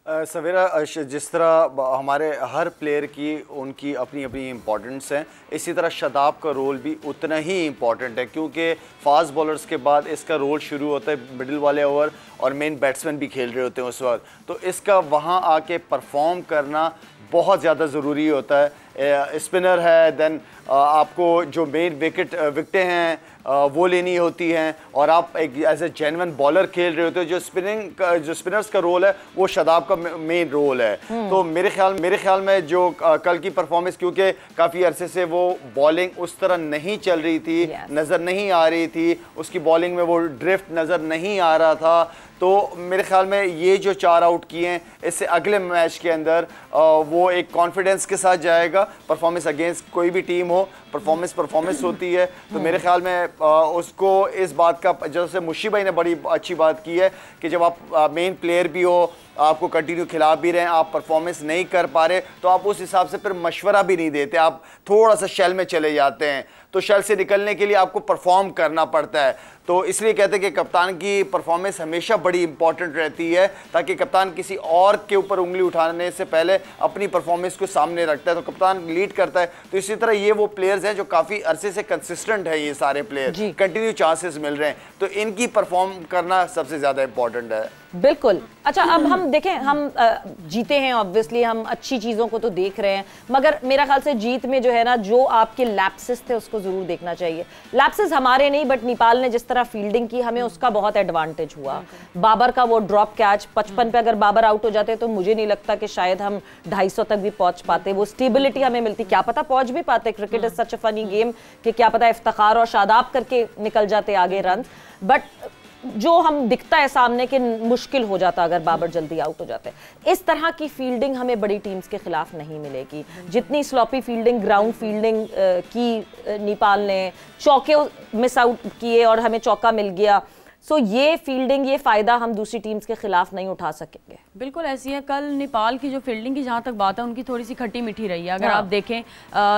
सवेरा, जिस तरह हमारे हर प्लेयर की उनकी अपनी अपनी इम्पोर्टेंस है, इसी तरह शादाब का रोल भी उतना ही इम्पॉर्टेंट है, क्योंकि फास्ट बॉलर्स के बाद इसका रोल शुरू होता है मिडिल वाले ओवर, और मेन बैट्समैन भी खेल रहे होते हैं उस वक्त, तो इसका वहाँ आके परफॉर्म करना बहुत ज़्यादा ज़रूरी होता है। स्पिनर है, देन आपको जो मेन विकेटें हैं वो लेनी होती हैं, और आप एक एज ए जेन्युइन बॉलर खेल रहे होते हो। जो स्पिनर्स का रोल है वो शादाब का मेन रोल है। तो मेरे ख्याल में जो कल की परफॉर्मेंस, क्योंकि काफ़ी अरसे से वो बॉलिंग उस तरह नहीं चल रही थी, नज़र नहीं आ रही थी, उसकी बॉलिंग में वो ड्रिफ्ट नज़र नहीं आ रहा था, तो मेरे ख्याल में ये जो 4 आउट किए हैं, इससे अगले मैच के अंदर वो एक कॉन्फिडेंस के साथ जाएगा। परफॉर्मेंस अगेंस्ट कोई भी टीम हो, परफॉर्मेंस होती है, तो मेरे ख्याल में उसको इस बात का, जैसे मुशी भाई ने बड़ी अच्छी बात की है कि जब आप मेन प्लेयर भी हो आपको कंटिन्यू खिला भी रहे हैं, आप परफॉर्मेंस नहीं कर पा रहे, तो आप उस हिसाब से फिर मशवरा भी नहीं देते, आप थोड़ा सा शेल में चले जाते हैं। तो शेल से निकलने के लिए आपको परफॉर्म करना पड़ता है। तो इसलिए कहते हैं कि कप्तान की परफॉर्मेंस हमेशा बड़ी इंपॉर्टेंट रहती है, ताकि कप्तान किसी और के ऊपर उंगली उठाने से पहले अपनी परफॉर्मेंस को सामने रखता है, तो कप्तान लीड करता है। तो इसी तरह ये वो प्लेयर्स हैं जो काफ़ी अरसे से कंसिस्टेंट है, ये सारे प्लेयर कंटिन्यू चांसेस मिल रहे हैं, तो इनकी परफॉर्म करना सबसे ज़्यादा इंपॉर्टेंट है। बिल्कुल। अच्छा, अब हम देखें, हम जीते हैं ऑब्वियसली, हम अच्छी चीज़ों को तो देख रहे हैं, मगर मेरा ख्याल से जीत में जो है ना, जो आपके लैप्सेस थे उसको ज़रूर देखना चाहिए। लैप्सेस हमारे नहीं, बट नेपाल ने जिस तरह फील्डिंग की, हमें उसका बहुत एडवांटेज हुआ। बाबर का वो ड्रॉप कैच 55 पे अगर बाबर आउट हो जाते तो मुझे नहीं लगता कि शायद हम 250 तक भी पहुंच पाते। वो स्टेबिलिटी हमें मिलती, क्या पता पहुंच भी पाते। Cricket is such a funny game कि क्या पता इफ्तिखार और शादाब करके निकल जाते आगे रन, बट जो हम दिखता है सामने के मुश्किल हो जाता अगर बाबर जल्दी आउट हो जाते। इस तरह की फील्डिंग हमें बड़ी टीम्स के खिलाफ नहीं मिलेगी। जितनी स्लॉपी फील्डिंग, ग्राउंड फील्डिंग की नेपाल ने, चौके मिस आउट किए और हमें चौका मिल गया, सो ये फील्डिंग, ये फायदा हम दूसरी टीम्स के खिलाफ नहीं उठा सकेंगे। बिल्कुल ऐसी है। कल नेपाल की जो फील्डिंग की जहाँ तक बात है, उनकी थोड़ी सी खट्टी मीठी रही है। अगर आप देखें,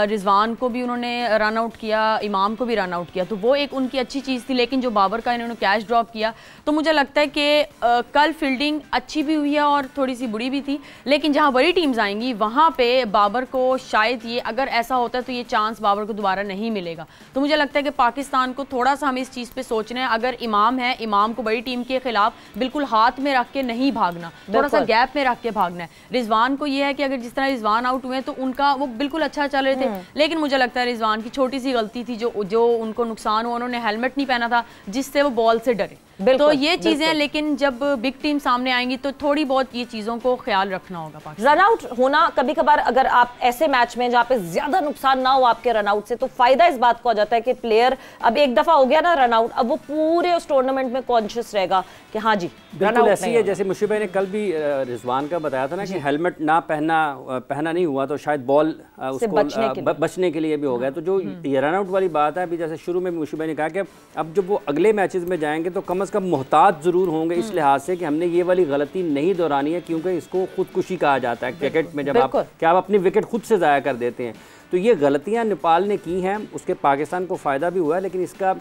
रिजवान को भी उन्होंने रन आउट किया, इमाम को भी रन आउट किया, तो वो एक उनकी अच्छी चीज़ थी। लेकिन जो बाबर का इन्होंने कैच ड्रॉप किया, तो मुझे लगता है कि कल फील्डिंग अच्छी भी हुई है और थोड़ी सी बुरी भी थी। लेकिन जहाँ बड़ी टीम्स आएंगी वहाँ पर बाबर को शायद ये, अगर ऐसा होता है तो ये चांस बाबर को दोबारा नहीं मिलेगा। तो मुझे लगता है कि पाकिस्तान को थोड़ा सा हमें इस चीज़ पर सोचना है। अगर इमाम है, इमाम को बड़ी टीम के खिलाफ बिल्कुल हाथ में रख के नहीं भागना, थोड़ा सा गैप में रख के भागना है। रिजवान को ये है कि अगर जिस तरह रिजवान आउट हुए तो उनका वो बिल्कुल अच्छा चल रहे थे, लेकिन मुझे लगता है रिजवान की छोटी सी गलती थी जो उनको नुकसान हुआ, उन्होंने हेलमेट नहीं पहना था जिससे वो बॉल से डरे। तो ये चीजें, लेकिन जब बिग टीम सामने आएंगी तो थोड़ी बहुत ये चीजों को ख्याल रखना होगा। रन आउट होना कभी कभार, अगर आप ऐसे मैच में जहाँ पे ज्यादा नुकसान ना हो आपके रन आउट से, तो फायदा इस बात को हो जाता है कि प्लेयर, अब एक दफा हो गया ना रन आउट, अब वो पूरे उस टूर्नामेंट में कॉन्शियस रहेगा कि हाँ जी रन आउट ऐसी है। जैसे मुशीब भाई ने कल भी रिजवान का बताया था ना कि हेलमेट ना पहना नहीं हुआ तो शायद बॉल उसको बचने के लिए भी हो गया। तो जो ये रन आउट वाली बात है, अभी जैसे शुरू में मुशीब भाई ने कहा कि अब जब वो अगले मैचेस में जाएंगे तो कम से कम मोहतात ज़रूर होंगे, इस लिहाज से कि हमने ये वाली गलती नहीं दोहरानी है, क्योंकि इसको खुदकुशी कहा जाता है क्रिकेट में, जब आप अपनी विकेट खुद से ज़ाया कर देते हैं। तो ये गलतियां नेपाल ने की हैं, उसके पाकिस्तान को फ़ायदा भी हुआ है। लेकिन इसका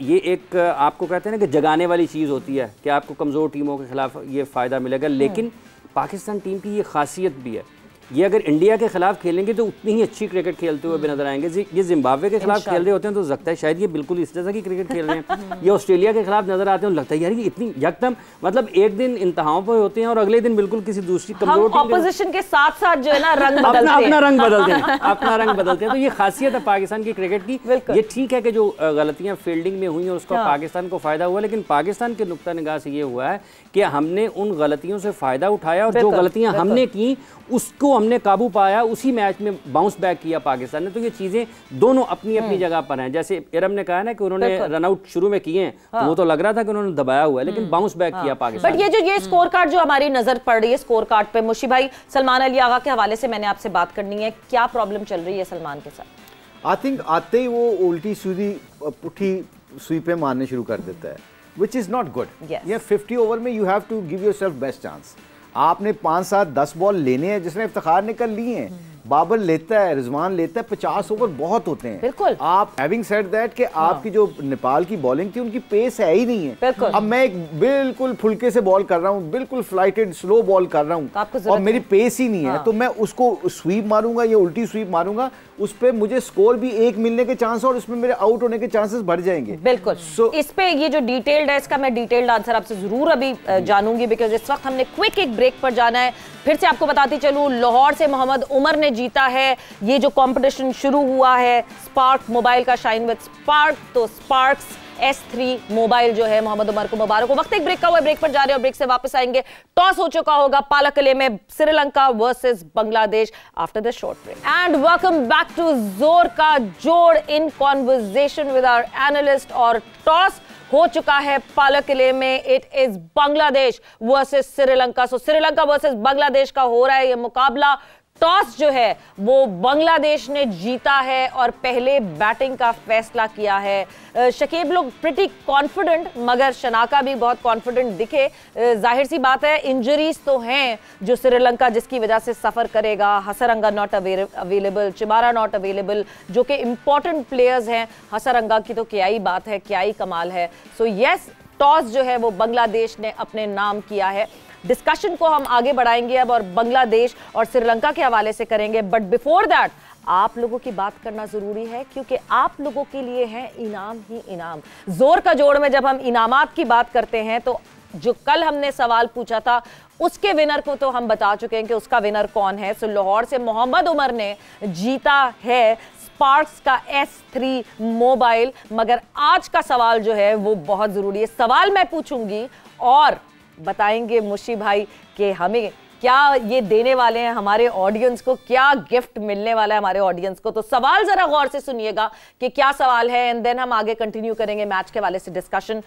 ये एक आपको कहते हैं ना कि जगाने वाली चीज़ होती है कि आपको कमज़ोर टीमों के खिलाफ ये फ़ायदा मिलेगा। लेकिन पाकिस्तान टीम की ये खासियत भी है, ये अगर इंडिया के खिलाफ खेलेंगे तो उतनी ही अच्छी क्रिकेट खेलते हुए भी नजर आएंगे। ये जिम्बाब्वे के खिलाफ खेल रहे होते हैं तो लगता है शायद ये बिल्कुल इस तरह की क्रिकेट खेल रहे हैं। ये ऑस्ट्रेलिया के खिलाफ नजर आते हैं तो लगता है यार ये इतनी यकदम, मतलब एक दिन इंतहाओं पर होते हैं और अगले दिन बिल्कुल किसी दूसरी कमजोर टीम ऑपोजिशन के साथ साथ जो है ना रंग बदलते हैं, अपना रंग बदलते हैं, अपना रंग बदलते हैं। तो ये खासियत है पाकिस्तान की क्रिकेट की। ये ठीक है कि जो गलतियां फील्डिंग में हुई हैं उसका पाकिस्तान को फायदा हुआ, लेकिन पाकिस्तान के नुक्ता निगाह से ये हुआ है कि हमने उन गलतियों से फायदा उठाया और जो गलतियां हमने की उसको हमने काबू पाया, उसी मैच में बाउंस बैक किया पाकिस्तान ने। तो ये चीजें दोनों अपनी अपनी जगह पर हैं। जैसे इरम ने कहा ना कि उन्होंने रन आउट शुरू में किए हैं, तो वो तो लग रहा था कि उन्होंने दबाया हुआ है, लेकिन बाउंस बैक किया पाकिस्तान। बट ये स्कोर कार्ड जो हमारी नजर पड़ रही है, स्कोर कार्ड पे मुशी भाई, सलमान अली आगा के हवाले से मैंने आपसे बात करनी है, क्या प्रॉब्लम चल रही है सलमान के साथ? आई थिंक आते ही वो उल्टी सीधी पुठी सुई पे मारने शुरू कर देता है, विच इज नॉट गुड। ये 50 ओवर में you have to give yourself best chance. आपने 5, 7, 10 बॉल लेने हैं, जिसने इफ्तिखार ने कर लिए हैं, बाबर लेता है, रिजवान लेता है, 50 ओवर बहुत होते हैं। बिल्कुल। आप हैविंग सेड दैट कि आपकी जो नेपाल की बॉलिंग थी उनकी पेस है ही नहीं है। अब मैं एक बिल्कुल फुलके से बॉल कर रहा हूँ, बिल्कुल फ्लाइटेड स्लो बॉल कर रहा हूँ और मेरी पेस ही नहीं है, तो मैं उसको स्वीप मारूंगा या उल्टी स्वीप मारूंगा, उस पे मुझे स्कोर भी 1 मिलने के चांस और उसमें मेरे आउट होने के चांसेस बढ़ जाएंगे। बिल्कुल। इस पे ये जो डिटेल्ड है, इसका मैं डिटेल्ड आंसर आपसे जरूर अभी जानूंगी, बिकॉज इस वक्त हमने क्विक एक ब्रेक पर जाना है। फिर से आपको बताती चलूं, लाहौर से मोहम्मद उमर ने जीता है ये जो कंपटीशन शुरू हुआ है स्पार्क मोबाइल का, शाइन विद स्पार्क। तो स्पार्क्स S3 मोबाइल जो है मोहम्मद उमर को मुबारक हो। वक्त एक ब्रेक का हुआ, ब्रेक पर जा रहे हैं और ब्रेक से वापस आएंगे। टॉस हो चुका होगा पालकले में, Sri Lanka versus Bangladesh after the short break. And welcome back to जोर का जोड़ in conversation with our analyst. और टॉस हो चुका है पालकले में, it is Bangladesh versus Sri Lanka. So Sri Lanka versus Bangladesh का हो रहा है ये मुकाबला। टॉस जो है वो बांग्लादेश ने जीता है और पहले बैटिंग का फैसला किया है। शकीब लोग प्रिटी कॉन्फिडेंट, मगर शनाका भी बहुत कॉन्फिडेंट दिखे। जाहिर सी बात है इंजरीज तो हैं जो श्रीलंका जिसकी वजह से सफर करेगा। Hasaranga not available, Chameera not available, जो कि इंपॉर्टेंट प्लेयर्स हैं। हसरंगा की तो क्या ही बात है, क्या ही कमाल है। सो यस, टॉस जो है वो बांग्लादेश ने अपने नाम किया है। डिस्कशन को हम आगे बढ़ाएंगे अब और बांग्लादेश और श्रीलंका के हवाले से करेंगे, बट बिफोर दैट आप लोगों की बात करना जरूरी है क्योंकि आप लोगों के लिए है इनाम ही इनाम। जोर का जोड़ में जब हम इनामात की बात करते हैं तो जो कल हमने सवाल पूछा था उसके विनर को तो हम बता चुके हैं कि उसका विनर कौन है। सो लाहौर से मोहम्मद उमर ने जीता है स्पार्क्स का S3 मोबाइल। मगर आज का सवाल जो है वो बहुत जरूरी है। सवाल मैं पूछूंगी और बताएंगे मुशी भाई कि हमें क्या ये देने वाले हैं हमारे ऑडियंस को, क्या गिफ्ट मिलने वाला है हमारे ऑडियंस को। तो सवाल जरा गौर से सुनिएगा कि क्या सवाल है एंड देन हम आगे कंटिन्यू करेंगे मैच के वाले से डिस्कशन।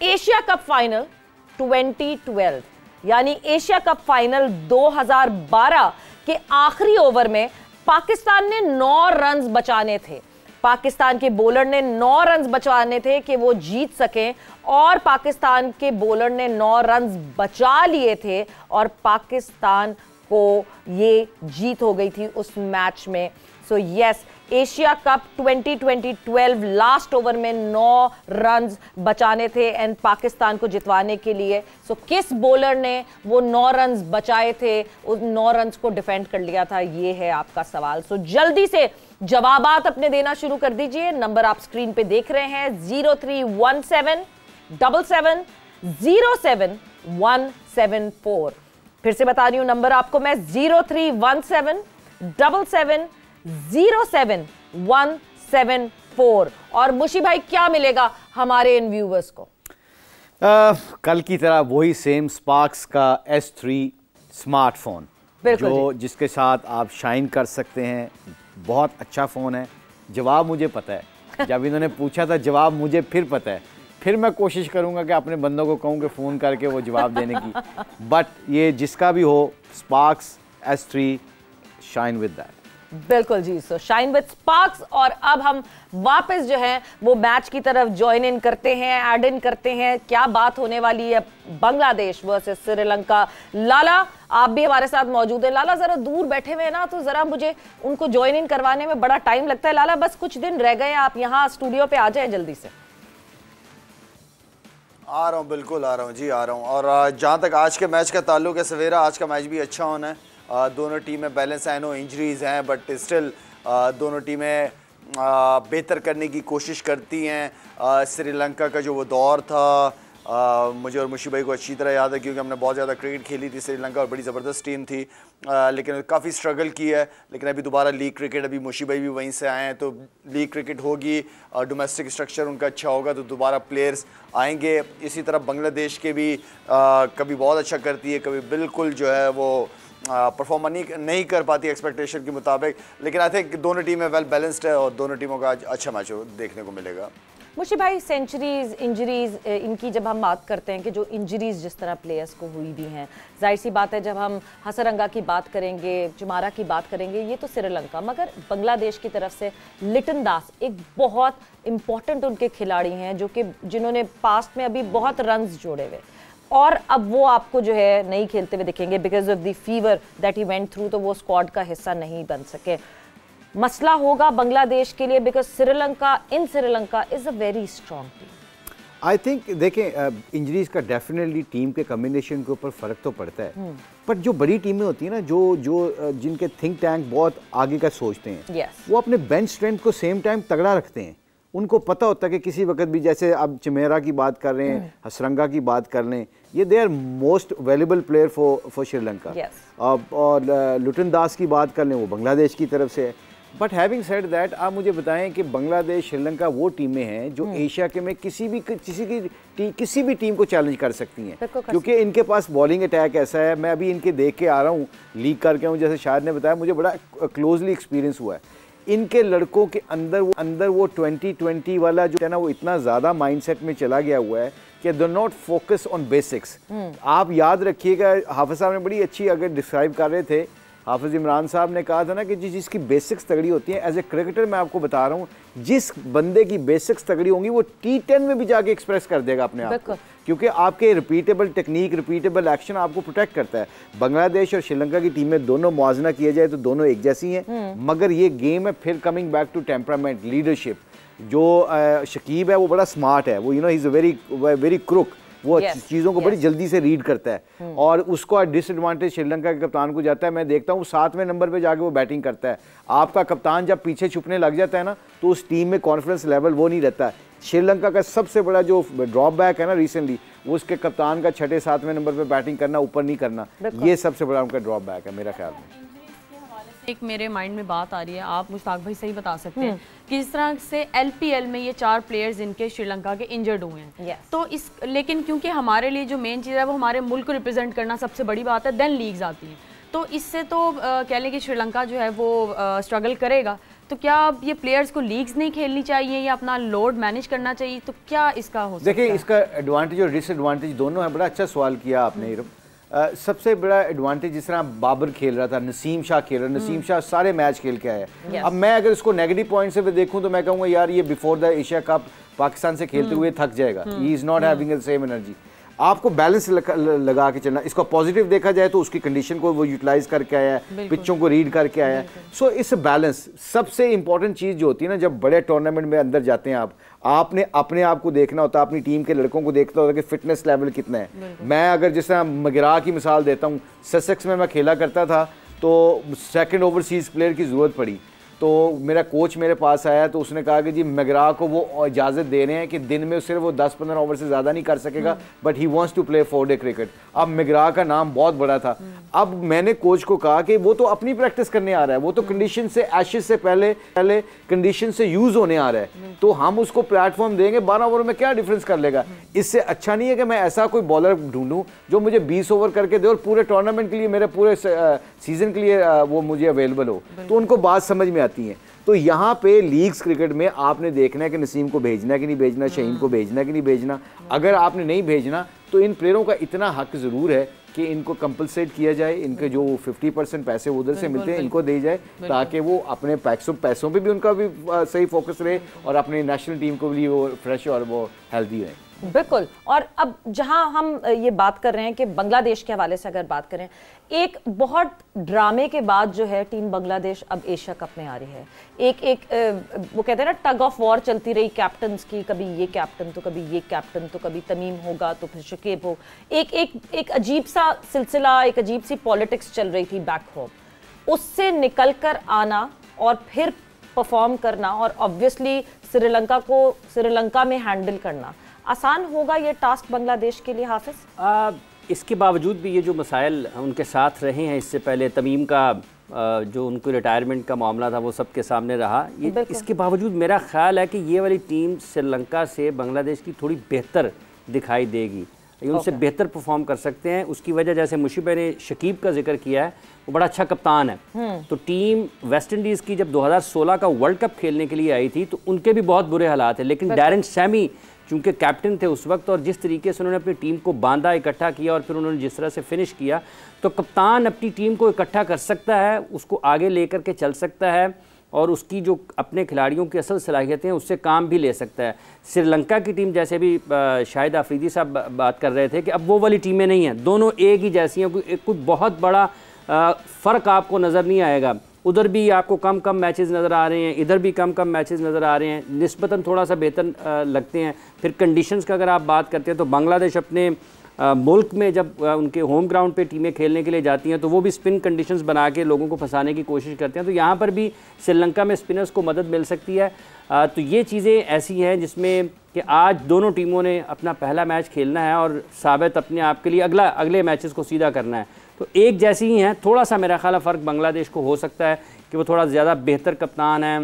एशिया कप फाइनल 2012 यानी एशिया कप फाइनल 2012 के आखिरी ओवर में पाकिस्तान ने 9 रन बचाने थे। पाकिस्तान के बॉलर ने 9 रन बचाने थे कि वो जीत सकें और पाकिस्तान के बॉलर ने 9 रन बचा लिए थे और पाकिस्तान को ये जीत हो गई थी उस मैच में। So yes, Asia cup 2012 last over में 9 रन बचाने थे एंड पाकिस्तान को जितवाने के लिए। सो किस बॉलर ने वो 9 रन बचाए थे, उस 9 रन को डिफेंड कर लिया था, ये है आपका सवाल। सो जल्दी से जवाबात अपने देना शुरू कर दीजिए। नंबर आप स्क्रीन पे देख रहे हैं 0317 77 07 174। फिर से बता रही हूं नंबर आपको मैं 0317 77 07 174। और मुशी भाई क्या मिलेगा हमारे इन व्यूवर्स को? कल की तरह वही सेम स्पार्क्स का S3 स्मार्टफोन जो जिसके साथ आप शाइन कर सकते हैं। बहुत अच्छा फ़ोन है। जवाब मुझे पता है, जब इन्होंने पूछा था जवाब मुझे फिर पता है। फिर मैं कोशिश करूंगा कि अपने बंदों को कहूँ कि फ़ोन करके वो जवाब देने की, बट ये जिसका भी हो, sparks S3, shine with that. बिल्कुल जी, सो शाइन विद स्पार्क्स। और अब हम वापस जो है वो मैच की तरफ ज्वाइन इन करते हैं, ऐड इन करते हैं। क्या बात होने वाली है बांग्लादेश वर्सेस श्रीलंका। लाला आप भी हमारे साथ मौजूद है। लाला जरा दूर बैठे हुए हैं ना, तो जरा मुझे उनको ज्वाइन इन करवाने में बड़ा टाइम लगता है। लाला बस कुछ दिन रह गए, आप यहाँ स्टूडियो पे आ जाए जल्दी से। आ रहा हूँ, बिल्कुल आ रहा हूँ जी, आ रहा हूँ। और जहाँ तक आज के मैच का ताल्लुक है सवेरा, आज का मैच भी अच्छा होना है। दोनों टीमें बैलेंस है, नो इंजरीज हैं, बट स्टिल दोनों टीमें बेहतर करने की कोशिश करती हैं। श्रीलंका का जो वो दौर था मुझे और मुशी भाई को अच्छी तरह याद है क्योंकि हमने बहुत ज़्यादा क्रिकेट खेली थी। श्रीलंका और बड़ी ज़बरदस्त टीम थी, लेकिन काफ़ी स्ट्रगल की है। लेकिन अभी दोबारा लीग क्रिकेट, अभी मुशी भाई भी वहीं से आए हैं, तो लीग क्रिकेट होगी, डोमेस्टिक स्ट्रक्चर उनका अच्छा होगा तो दोबारा प्लेयर्स आएंगे। इसी तरह बांग्लादेश के भी कभी बहुत अच्छा करती है, कभी बिल्कुल जो है वो परफॉर्म नहीं कर पाती एक्सपेक्टेशन के मुताबिक। लेकिन आई थिंक दोनों टीमें वेल बैलेंस्ड है और दोनों टीमों का आज अच्छा मैच देखने को मिलेगा। मुशी भाई, सेंचुरीज, इंजरीज, इनकी जब हम बात करते हैं कि जो इंजरीज जिस तरह प्लेयर्स को हुई भी हैं, जाहिर सी बात है जब हम हसरंगा की बात करेंगे, चिमारा की बात करेंगे, ये तो श्रीलंका, मगर बांग्लादेश की तरफ से लिटन दास एक बहुत इंपॉर्टेंट उनके खिलाड़ी हैं जो कि जिन्होंने पास्ट में अभी बहुत रन्स जोड़े हुए और अब वो आपको जो है नहीं खेलते हुए दिखेंगे because of the fever that he went through, तो वो स्क्वाड का हिस्सा नहीं बन सके। मसला होगा बांग्लादेश के लिए because Sri Lanka is a very strong team. I think देखें, इंजरीज का डेफिनेटली टीम के कम्बिनेशन के ऊपर फ़र्क तो पड़ता है, पर जो बड़ी टीमें होती हैं ना, जो जिनके थिंक टैंक बहुत आगे का सोचते हैं, वो अपने बेंच स्ट्रेंथ को सेम टाइम तगड़ा रखते हैं। उनको पता होता है कि किसी वक्त भी, जैसे अब चिमेरा की बात कर रहे हैं, हसरंगा की बात कर लें, ये they are most valuable player for Sri Lanka. और लिटन दास की बात कर लें, वो बांग्लादेश की तरफ से है। बट हैविंग सेड दैट, आप मुझे बताएं कि बांग्लादेश, श्रीलंका वो टीमें हैं जो एशिया के में किसी भी टीम को चैलेंज कर सकती हैं, क्योंकि इनके पास बॉलिंग अटैक ऐसा है। मैं अभी इनके देख के आ रहा हूँ, लीग करके हूँ, जैसे शायद ने बताया, मुझे बड़ा क्लोजली एक्सपीरियंस हुआ है। इनके लड़कों के अंदर वो 2020 वाला जो है ना, वो इतना ज़्यादा माइंडसेट में चला गया हुआ है कि they not focus on basics. आप याद रखिएगा, हाफिज साहब ने बड़ी अच्छी अगर डिस्क्राइब कर रहे थे हाफिज़ इमरान साहब ने कहा था ना कि जिसकी बेसिक्स तगड़ी होती हैं, एज ए क्रिकेटर मैं आपको बता रहा हूँ, जिस बंदे की बेसिक्स तगड़ी होंगी वो T10 में भी जाके एक्सप्रेस कर देगा अपने आप को, क्योंकि आपके रिपीटेबल टेक्निक, रिपीटेबल एक्शन आपको प्रोटेक्ट करता है। बांग्लादेश और श्रीलंका की टीमें दोनों मुआवजना किया जाए तो दोनों एक जैसी हैं, मगर ये गेम है फिर coming back to temperament, leadership. जो शकीब है वो बड़ा स्मार्ट है, वो इज़ अ वेरी क्रुक, वो चीज़ों को बड़ी जल्दी से रीड करता है और उसको डिसएडवांटेज श्रीलंका के कप्तान को जाता है। मैं देखता हूँ 7वें नंबर पे जाके वो बैटिंग करता है। आपका कप्तान जब पीछे छुपने लग जाता है ना तो उस टीम में कॉन्फिडेंस लेवल वो नहीं रहता है। श्रीलंका का सबसे बड़ा जो ड्रॉप बैक है ना रिसेंटली, वो उसके कप्तान का 6-7वें नंबर पे बैटिंग करना, ऊपर नहीं करना, ये सबसे बड़ा उनका ड्रॉप बैक है मेरा ख्याल में। एक मेरे माइंड में बात आ रही है, आप मुश्ताक भाई सही बता सकते हैं कि जिस तरह से LPL में ये 4 प्लेयर्स इनके श्रीलंका के इंजर्ड हुए हैं, तो इस लेकिन क्योंकि हमारे लिए जो मेन चीज़ है वो हमारे मुल्क को रिप्रेजेंट करना सबसे बड़ी बात है, देन लीग्स आती हैं, तो इससे तो कह लें कि श्रीलंका जो है वो स्ट्रगल करेगा। तो क्या अब ये प्लेयर्स को लीग्स नहीं खेलनी चाहिए या अपना लोड मैनेज करना चाहिए, तो क्या इसका हो सकता है? देखिए, इसका एडवांटेज और डिसएडवांटेज दोनों है। बड़ा अच्छा सवाल किया आपने इरम। सबसे बड़ा एडवांटेज, जिस तरह बाबर खेल रहा था, नसीम शाह खेल रहा, नसीम शाह सारे मैच खेल के आया। अब मैं अगर इसको नेगेटिव पॉइंट से देखूं तो मैं कहूँगा यार ये before the Asia cup Pakistan से खेलते हुए थक जाएगा, he is not having the same energy. आपको बैलेंस लगा के चलना। इसका पॉजिटिव देखा जाए तो उसकी कंडीशन को वो यूटिलाइज करके आया है, पिचों को रीड करके आया है। सो इस बैलेंस सबसे इंपॉर्टेंट चीज़ जो होती है ना, जब बड़े टूर्नामेंट में अंदर जाते हैं आपने अपने आप को देखना होता है, अपनी टीम के लड़कों को देखना होता है कि फिटनेस लेवल कितना है। मैं अगर जिस तरह मगरा की मिसाल देता हूँ, ससेक्स में मैं खेला करता था तो सेकंड ओवरसीज़ प्लेयर की ज़रूरत पड़ी, तो मेरा कोच मेरे पास आया तो उसने कहा कि जी मगरा को वो इजाज़त दे रहे हैं कि दिन में सिर्फ वो 10-15 ओवर से ज़्यादा नहीं कर सकेगा, but he wants to play 4 day cricket. अब मगरा का नाम बहुत बड़ा था। अब मैंने कोच को कहा कि वो तो अपनी प्रैक्टिस करने आ रहा है, वो तो कंडीशन से एशेज से पहले कंडीशन से यूज़ होने आ रहा है, तो हम उसको प्लेटफॉर्म देंगे, 12 ओवर में क्या डिफरेंस कर लेगा। इससे अच्छा नहीं है कि मैं ऐसा कोई बॉलर ढूंढूं जो मुझे 20 ओवर करके दे और पूरे टूर्नामेंट के लिए, मेरे पूरे सीजन के लिए वो मुझे अवेलेबल हो। तो उनको बात समझ में आती है। तो यहाँ पे लीग्स क्रिकेट में आपने देखना है कि नसीम को भेजना है कि नहीं भेजना, शहीन को भेजना है कि नहीं भेजना। अगर आपने नहीं भेजना तो इन प्लेयरों का इतना हक ज़रूर है कि इनको कंपलसेट किया जाए, इनके जो 50% पैसे उधर से मिलते हैं इनको दे जाए, ताकि वो अपने पैसों पे भी उनका भी सही फोकस रहे और अपनी नेशनल टीम को भी वो फ्रेश और वो हेल्दी रहे। बिल्कुल। और अब जहां हम ये बात कर रहे हैं कि बांग्लादेश के हवाले से अगर बात करें, एक बहुत ड्रामे के बाद जो है टीम बांग्लादेश अब एशिया कप में आ रही है। एक वो कहते हैं ना, टग ऑफ वॉर चलती रही कैप्टन्स की, कभी ये कैप्टन तो कभी ये कैप्टन, तो कभी तमीम होगा तो फिर शकीब हो। एक अजीब सा सिलसिला, एक अजीब सी पॉलिटिक्स चल रही थी बैक होम। उससे निकल कर आना और फिर परफॉर्म करना और ऑब्वियसली श्रीलंका में हैंडल करना आसान होगा ये टास्क बांग्लादेश के लिए, हाफिज? इसके बावजूद भी ये जो मसाइल उनके साथ रहे हैं, इससे पहले तमीम का जो उनको रिटायरमेंट का मामला था वो सबके सामने रहा, ये इसके बावजूद मेरा ख्याल है कि ये वाली टीम श्रीलंका से बांग्लादेश की थोड़ी बेहतर दिखाई देगी, ये उनसे बेहतर परफॉर्म कर सकते हैं। उसकी वजह, जैसे मुशीब ने शकीब का जिक्र किया है, वो बड़ा अच्छा कप्तान है। तो टीम वेस्ट इंडीज़ की जब 2016 का वर्ल्ड कप खेलने के लिए आई थी तो उनके भी बहुत बुरे हालात हैं, लेकिन डैरेन सैमी चूँकि कैप्टन थे उस वक्त और जिस तरीके से उन्होंने अपनी टीम को बांधा, इकट्ठा किया और फिर उन्होंने जिस तरह से फिनिश किया, तो कप्तान अपनी टीम को इकट्ठा कर सकता है, उसको आगे लेकर के चल सकता है और उसकी जो अपने खिलाड़ियों की असल सलाहियतें हैं उससे काम भी ले सकता है। श्रीलंका की टीम, जैसे भी शाहिद आफरीदी साहब बात कर रहे थे कि अब वो वाली टीमें नहीं हैं, दोनों एक ही जैसी हैं, कोई बहुत बड़ा फ़र्क आपको नज़र नहीं आएगा। उधर भी आपको कम मैचेस नज़र आ रहे हैं, इधर भी कम मैचेस नज़र आ रहे हैं, निस्बतन थोड़ा सा बेहतर लगते हैं। फिर कंडीशंस का अगर आप बात करते हैं तो बांग्लादेश अपने मुल्क में जब उनके होम ग्राउंड पे टीमें खेलने के लिए जाती हैं तो वो भी स्पिन कंडीशंस बना के लोगों को फंसाने की कोशिश करते हैं, तो यहाँ पर भी श्रीलंका में स्पिनर्स को मदद मिल सकती है। तो ये चीज़ें ऐसी हैं जिसमें कि आज दोनों टीमों ने अपना पहला मैच खेलना है और साबित अपने आप के लिए अगले मैचेस को सीधा करना है। तो एक जैसी ही हैं, थोड़ा सा मेरा ख्याल फ़र्क बांग्लादेश को हो सकता है कि वो थोड़ा ज़्यादा बेहतर कप्तान है,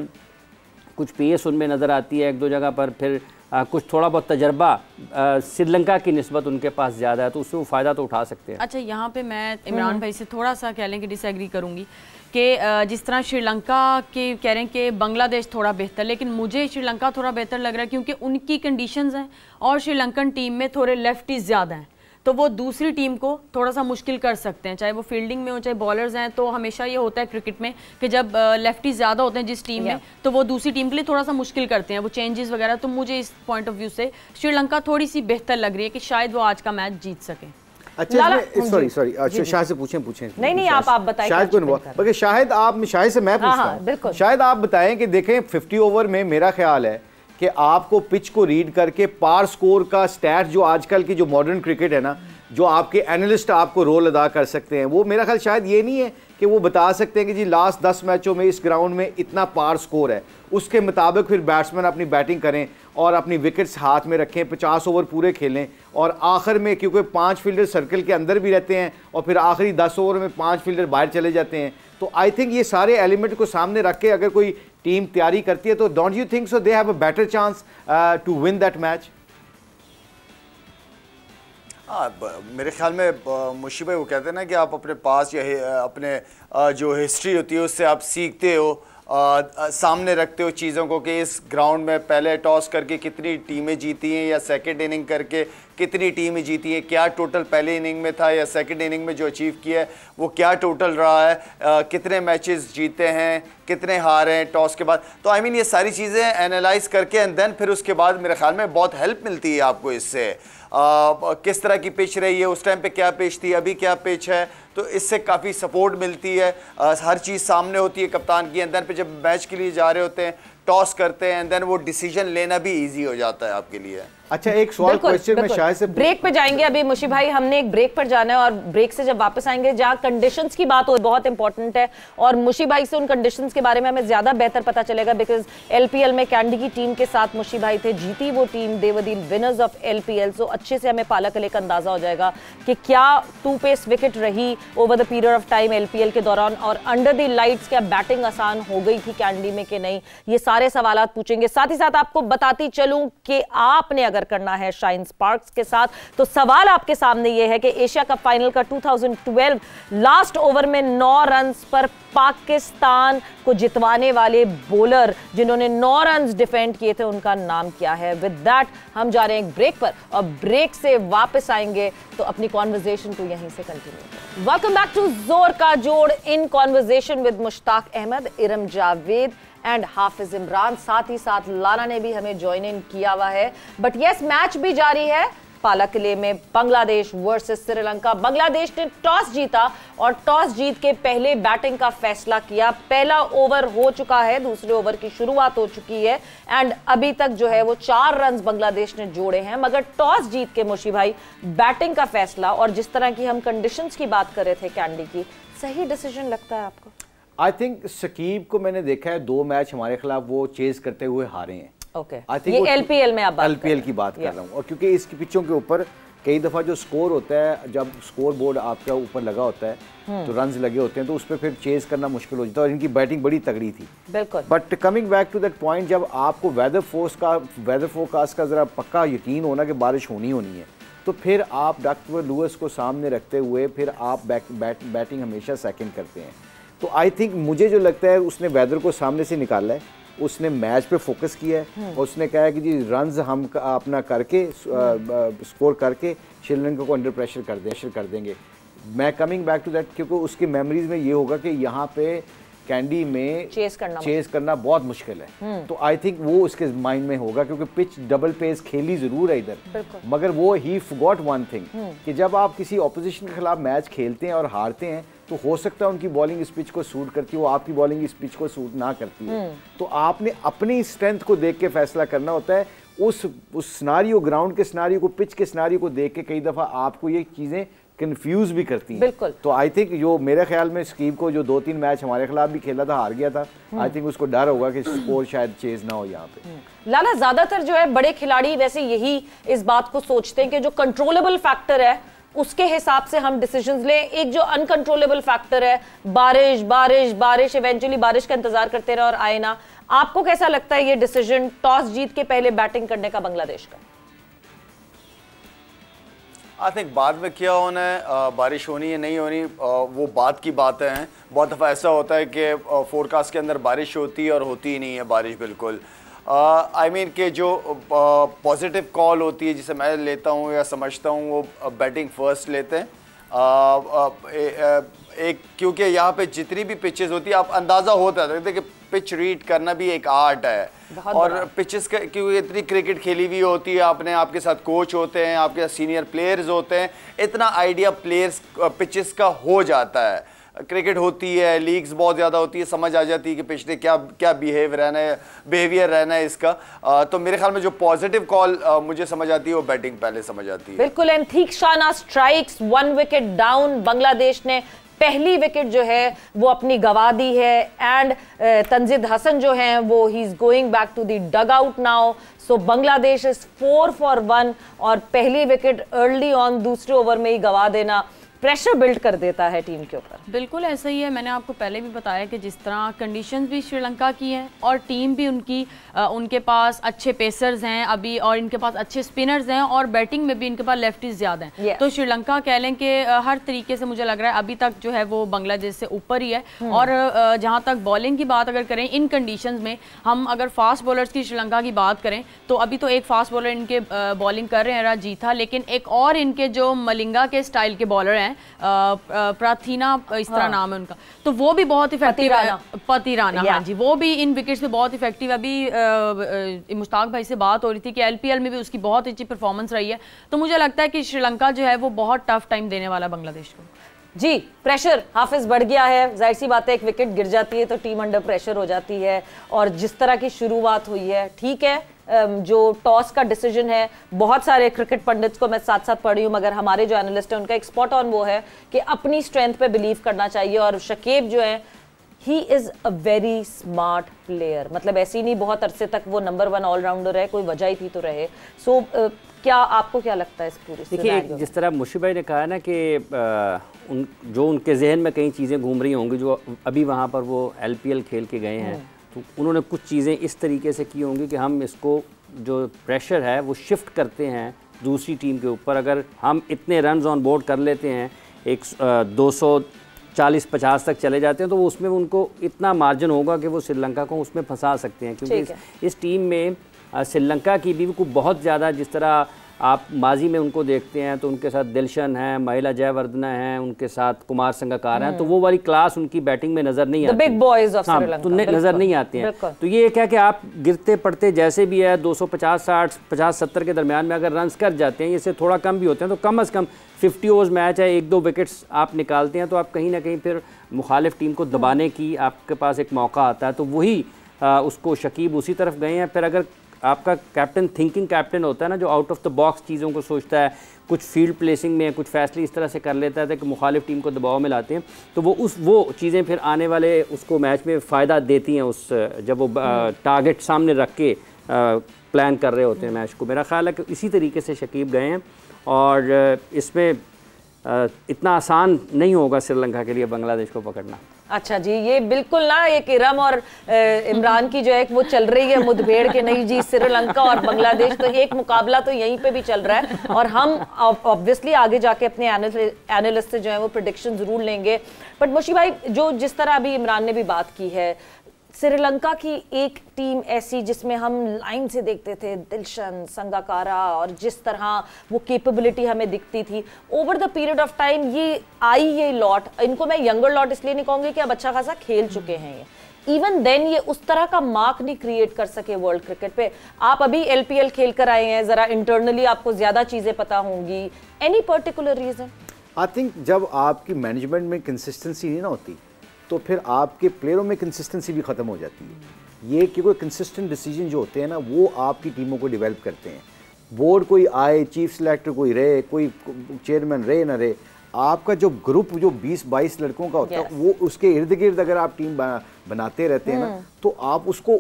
कुछ पेस उनमें नज़र आती है एक दो जगह पर, फिर कुछ थोड़ा बहुत तजर्बा श्रीलंका की निस्बत उनके पास ज़्यादा है, तो उससे वो फ़ायदा तो उठा सकते हैं। अच्छा, यहाँ पे मैं इमरान भाई से थोड़ा सा कह लें कि डिसएग्री करूँगी कि जिस तरह श्रीलंका के कह रहे हैं कि बांग्लादेश थोड़ा बेहतर, लेकिन मुझे श्रीलंका थोड़ा बेहतर लग रहा है क्योंकि उनकी कंडीशंस हैं और श्रीलंकन टीम में थोड़े लेफ्टीज ज़्यादा हैं, तो वो दूसरी टीम को थोड़ा सा मुश्किल कर सकते हैं, चाहे वो फील्डिंग में हो चाहे बॉलर्स हैं। तो हमेशा ये होता है क्रिकेट में कि जब लेफ्टी ज़्यादा होते हैं जिस टीम में, तो वो दूसरी टीम के लिए थोड़ा सा मुश्किल करते हैं वो चेंजेस वगैरह। तो मुझे इस पॉइंट ऑफ व्यू से श्रीलंका थोड़ी सी बेहतर लग रही है कि शायद वो आज का मैच जीत सके। अच्छा, सॉरी शाहिद से पूछें। नहीं आप बताइए। शाहिद को बल्कि शाहिद से मैं पूछता हूं, शायद आप बताएं कि देखें 50 ओवर में मेरा ख्याल है कि आपको पिच को रीड करके पार स्कोर का स्टैट जो आजकल की जो मॉडर्न क्रिकेट है ना, जो आपके एनालिस्ट आपको रोल अदा कर सकते हैं, वो मेरा ख्याल शायद ये नहीं है कि वो बता सकते हैं कि जी लास्ट 10 मैचों में इस ग्राउंड में इतना पार स्कोर है, उसके मुताबिक फिर बैट्समैन अपनी बैटिंग करें और अपनी विकेट्स हाथ में रखें, 50 ओवर पूरे खेलें और आखिर में क्योंकि 5 फील्डर सर्कल के अंदर भी रहते हैं और फिर आखिरी 10 ओवर में 5 फील्डर बाहर चले जाते हैं। तो आई थिंक ये सारे एलिमेंट को सामने रख के अगर कोई टीम तैयारी करती है तो don't you think so they have a better chance to win that match? मेरे ख्याल में मुशी भाई वो कहते हैं ना कि आप अपने पास या अपने जो हिस्ट्री होती है उससे आप सीखते हो, सामने रखते हो चीज़ों को कि इस ग्राउंड में पहले टॉस करके कितनी टीमें जीती हैं या सेकंड इनिंग करके कितनी टीमें जीती हैं, क्या टोटल पहले इनिंग में था या सेकंड इनिंग में जो अचीव किया है वो क्या टोटल रहा है, कितने मैचेस जीते हैं, कितने हारे हैं टॉस के बाद। तो आई मीन ये सारी चीज़ें एनालाइज करके एंड देन फिर उसके बाद मेरे ख्याल में बहुत हेल्प मिलती है आपको इससे। किस तरह की पिच रही है, उस टाइम पे क्या पिच थी, अभी क्या पिच है, तो इससे काफ़ी सपोर्ट मिलती है। हर चीज़ सामने होती है कप्तान की। एंड देन पे जब मैच के लिए जा रहे होते हैं टॉस करते हैं एंड देन वो डिसीजन लेना भी इजी हो जाता है आपके लिए। अच्छा, एक सवाल क्वेश्चन में शायद से ब्रेक पे जाएंगे अभी मुशी भाई, हमने एक ब्रेक पर जाना है और ब्रेक से जब वापस आएंगे जहां कंडीशंस की बात हो बहुत इंपॉर्टेंट है और मुशी भाई से उन कंडीशंस के बारे में हमें ज्यादा बेहतर पता चलेगा बिकॉज एलपीएल में कैंडी की टीम के साथ मुशी भाई थे, जीती वो team, they were the winners of LPL. So अच्छे से हमें पाला कले का अंदाजा हो जाएगा कि क्या 2 पेस विकेट रही over the period of time LPL के दौरान और अंडर द लाइट्स क्या बैटिंग आसान हो गई थी कैंडी में कि नहीं, ये सारे सवाल पूछेंगे। साथ ही साथ आपको बताती चलूं कि आपने अगर करना है शाइन स्पार्क्स के साथ तो सवाल आपके सामने यह है कि एशिया कप फाइनल का 2012 लास्ट ओवर में 9 रन्स पर पाकिस्तान को जितवाने वाले बॉलर जिन्होंने 9 रन्स डिफेंड किए थे उनका नाम क्या है। विद दैट हम जा रहे हैं एक ब्रेक पर और ब्रेक से वापस आएंगे तो अपनी कॉन्वर्सेशन को यहीं से कंटिन्यू। वेलकम बैक टू जोर का जोड़ in conversation with Mushtaq Ahmed, Iram Javed and Hafeez Imran. साथ ही साथ लाना ने भी हमें ज्वाइन इन किया हुआ है। बट यस, मैच भी जारी है पाला किले में, बांग्लादेश वर्सेस श्रीलंका। बांग्लादेश ने टॉस जीता और टॉस जीत के पहले बैटिंग का फैसला किया। पहला ओवर हो चुका है, दूसरे ओवर की शुरुआत हो चुकी है एंड अभी तक जो है वो 4 रन बांग्लादेश ने जोड़े हैं। मगर टॉस जीत के मुशी भाई बैटिंग का फैसला और जिस तरह की हम कंडीशंस की बात कर रहे थे कैंडी की, सही डिसीजन लगता है आपको? आई थिंक शकीब को मैंने देखा है 2 मैच हमारे खिलाफ वो चेज करते हुए हारे हैं। आई थिंक ये एलपीएल में आप एलपीएल की बात कर रहा हूँ और क्योंकि इसकी पिचों के ऊपर कई दफ़ा जो स्कोर होता है, जब स्कोर बोर्ड आपके ऊपर लगा होता है तो रन्स लगे होते हैं तो उस पर फिर चेज करना मुश्किल हो जाता है और इनकी बैटिंग बड़ी तगड़ी थी। बिल्कुल। But coming back to that point, जब आपको वेदर फोरकास्ट का ज़रा पक्का यकीन होना कि बारिश होनी है तो फिर आप डॉक्टर लुइस को सामने रखते हुए फिर आप बैटिंग हमेशा सेकंड करते हैं। तो आई थिंक मुझे जो लगता है उसने वेदर को सामने से निकाला है, उसने मैच पे फोकस किया है और उसने कहा है कि जी रन्स हम अपना करके स्कोर करके श्रीलंका को अंडर प्रेशर कर देंगे। मैं कमिंग बैक टू दैट क्योंकि उसकी मेमोरीज में ये होगा कि यहाँ पे कैंडी में चेस करना बहुत मुश्किल है। तो आई थिंक वो उसके माइंड में होगा क्योंकि पिच डबल पेस खेली जरूर है इधर, मगर वो ही फॉरगॉट वन थिंग कि जब आप किसी ऑपोजिशन के खिलाफ मैच खेलते हैं और हारते हैं तो हो सकता है उनकी बॉलिंग इस पिच को सूट करती है, वो आपकी बॉलिंग इस पिच को सूट ना करती है। तो आपने अपनी स्ट्रेंथ को देख के फैसला करना होता है। उस सिनारियो, ग्राउंड के सिनारियो को, पिच के सिनारियो को देख के कई दफ़ा आपको ये चीज़ें कंफ्यूज भी करती हैं। बिल्कुल। तो आई थिंक जो मेरे ख्याल में स्कीब को जो 2-3 मैच हमारे खिलाफ भी खेला था, हार गया था, आई थिंक उसको डर होगा कि स्कोर शायद चेज ना हो यहाँ पे। लाला, ज्यादातर जो है बड़े खिलाड़ी वैसे यही इस बात को सोचते हैं कि जो कंट्रोलेबल फैक्टर है उसके हिसाब से हम डिसीजंस लें। एक जो अनकंट्रोलेबल फैक्टर है बारिश, इवेंचुअली बारिश का इंतजार करते रहे और आए ना। आपको कैसा लगता है ये डिसीजन टॉस जीत के पहले बैटिंग करने का बांग्लादेश का? आई थिंक बाद में क्या होना है, बारिश होनी है नहीं होनी, वो बात की बातें हैं। बहुत दफ़ा ऐसा होता है कि फोरकास्ट के अंदर बारिश होती है और होती ही नहीं है बारिश बिल्कुल। आई मीन कि जो पॉजिटिव कॉल होती है जिसे मैं लेता हूँ या समझता हूँ, वो बैटिंग फर्स्ट लेते हैं। एक क्योंकि यहाँ पे जितनी भी पिचेस होती है, आप अंदाज़ा होता है कि पिच रीड करना भी एक आर्ट है, और पिचेस का क्योंकि इतनी क्रिकेट खेली हुई होती है, आपने आपके साथ कोच होते हैं, आपके साथ सीनियर प्लेयर्स होते हैं, इतना आइडिया प्लेयर्स पिचेस का हो जाता है। क्रिकेट होती है, लीग्स बहुत ज़्यादा होती है, समझ आ जाती है कि पिछले क्या क्या बिहेवियर रहना है इसका। तो मेरे ख्याल में जो पॉजिटिव कॉल मुझे समझ आती है वो बैटिंग पहले समझ आती है। बिल्कुल। And Theekshana strikes, 1 wicket down. Bangladesh ने पहली विकेट जो है वो अपनी गवा दी है, एंड तंजीद हसन जो हैं वो he is going back to the dugout now. So Bangladesh is 4 for 1, और पहली विकेट अर्ली ऑन दूसरे ओवर में ही गवा देना प्रेशर बिल्ड कर देता है टीम के ऊपर। बिल्कुल ऐसा ही है। मैंने आपको पहले भी बताया कि जिस तरह कंडीशंस भी श्रीलंका की हैं और टीम भी उनकी उनके पास अच्छे पेसर्स हैं अभी, और इनके पास अच्छे स्पिनर्स हैं, और बैटिंग में भी इनके पास लेफ्टीज ज़्यादा हैं। तो श्रीलंका कह लें कि हर तरीके से मुझे लग रहा है अभी तक जो है वो बांग्लादेश से ऊपर ही है। और जहाँ तक बॉलिंग की बात अगर करें इन कंडीशंस में, हम अगर फास्ट बॉलर्स की श्रीलंका की बात करें तो अभी तो एक फास्ट बॉलर इनके बॉलिंग कर रहे हैं राजीथा, लेकिन एक और इनके जो मलिंगा के स्टाइल के बॉलर हैं प्रार्थीना इस तरह नाम है उनका, तो वो भी बहुत इफेक्टिव है। पति राणा, हाँ जी, वो भी इन विकेट्स पे बहुत इफेक्टिव है। अभी मुश्ताक भाई से बात हो रही थी कि एलपीएल में भी उसकी बहुत अच्छी परफॉर्मेंस रही है। तो मुझे लगता है कि श्रीलंका जो है वो बहुत टफ टाइम देने वाला बांग्लादेश को। जी, प्रेशर हाफिज बढ़ गया है, जाहिर सी बात है एक विकेट गिर जाती है तो टीम अंडर प्रेशर हो जाती है, और जिस तरह की शुरुआत हुई है, ठीक है जो टॉस का डिसीजन है, बहुत सारे क्रिकेट पंडित्स को मैं साथ साथ पढ़ी हूँ, मगर हमारे जो एनालिस्ट है उनका एक स्पॉट ऑन वो है कि अपनी स्ट्रेंथ पे बिलीव करना चाहिए। और शकीब जो है he is a very smart player, मतलब ऐसी नहीं बहुत अरसे तक वो नंबर 1 ऑलराउंडर है, कोई वजह ही थी तो रहे। सो क्या आपको क्या लगता है इस पूरी? देखिए, जिस तरह मुशी भाई ने कहा ना कि जो उनके जहन में कई चीज़ें घूम रही होंगी, जो अभी वहाँ पर वो एलपीएल खेल के गए हैं, तो उन्होंने कुछ चीज़ें इस तरीके से की होंगी कि हम इसको जो प्रेशर है वो शिफ्ट करते हैं दूसरी टीम के ऊपर। अगर हम इतने रन्स ऑन बोर्ड कर लेते हैं, 240-50 तक चले जाते हैं, तो वो उसमें उनको इतना मार्जिन होगा कि वो श्रीलंका को उसमें फंसा सकते हैं। क्योंकि इस टीम में श्रीलंका की भी बहुत ज़्यादा, जिस तरह आप माजी में उनको देखते हैं तो उनके साथ दिलशन है, महिला जयवर्धना है, उनके साथ कुमार संगकारा हैं, तो वो वाली क्लास उनकी बैटिंग में नज़र नहीं आती, बिग बॉयज ऑफ श्रीलंका तो नज़र नहीं आते हैं। तो ये एक है कि आप गिरते पड़ते जैसे भी है 250-60, 50-70 के दरमियान में अगर रन्स कर जाते हैं, इससे थोड़ा कम भी होते हैं, तो कम अज़ कम 50 ओवर्स मैच है, 1-2 विकेट्स आप निकालते हैं, तो आप कहीं ना कहीं फिर मुखालिफ टीम को दबाने की आपके पास एक मौका आता है। तो वही उसको शकीब उसी तरफ गए हैं। फिर अगर आपका कैप्टन थिंकिंग कैप्टन होता है ना, जो आउट ऑफ द बॉक्स चीज़ों को सोचता है, कुछ फील्ड प्लेसिंग में कुछ फैसले इस तरह से कर लेता है कि मुखालिफ टीम को दबाव में लाते हैं, तो वो चीज़ें फिर आने वाले उसको मैच में फ़ायदा देती हैं, जब वो टारगेट सामने रख के प्लान कर रहे होते हैं मैच को। मेरा ख्याल है कि इसी तरीके से शकीब गए हैं, और इसमें इतना आसान नहीं होगा श्रीलंका के लिए बांग्लादेश को पकड़ना। अच्छा जी, ये बिल्कुल ना एक इरम और इमरान की जो है वो चल रही है मुठभेड़ के, नहीं जी श्रीलंका और बांग्लादेश, तो एक मुकाबला तो यहीं पे भी चल रहा है, और हम ऑब्वियसली आगे जाके अपने एनालिस्ट से जो है वो प्रेडिक्शन जरूर लेंगे। बट मुशी भाई, जो जिस तरह अभी इमरान ने भी बात की है, श्रीलंका की एक टीम ऐसी जिसमें हम लाइन से देखते थे दिलशन, संगकारा, और जिस तरह वो कैपेबिलिटी हमें दिखती थी, over the period of time ये लॉट, इनको मैं यंगर लॉट इसलिए नहीं कहूँगी कि अब अच्छा खासा खेल चुके हैं ये, इवन देन ये उस तरह का मार्क नहीं क्रिएट कर सके वर्ल्ड क्रिकेट पे। आप अभी एलपीएल खेल कर आए हैं, ज़रा इंटरनली आपको ज़्यादा चीज़ें पता होंगी, any particular reason? I think जब आपकी मैनेजमेंट में कंसिस्टेंसी नहीं ना होती, तो फिर आपके प्लेयरों में कंसिस्टेंसी भी ख़त्म हो जाती है। ये कि कोई कंसिस्टेंट डिसीजन जो होते हैं ना, वो आपकी टीमों को डेवलप करते हैं। बोर्ड कोई आए, चीफ सेलेक्टर कोई रहे, कोई चेयरमैन रहे ना रहे, आपका जो ग्रुप जो 20-22 लड़कों का होता है, वो उसके इर्द गिर्द अगर आप टीम बनाते रहते हैं ना, तो आप उसको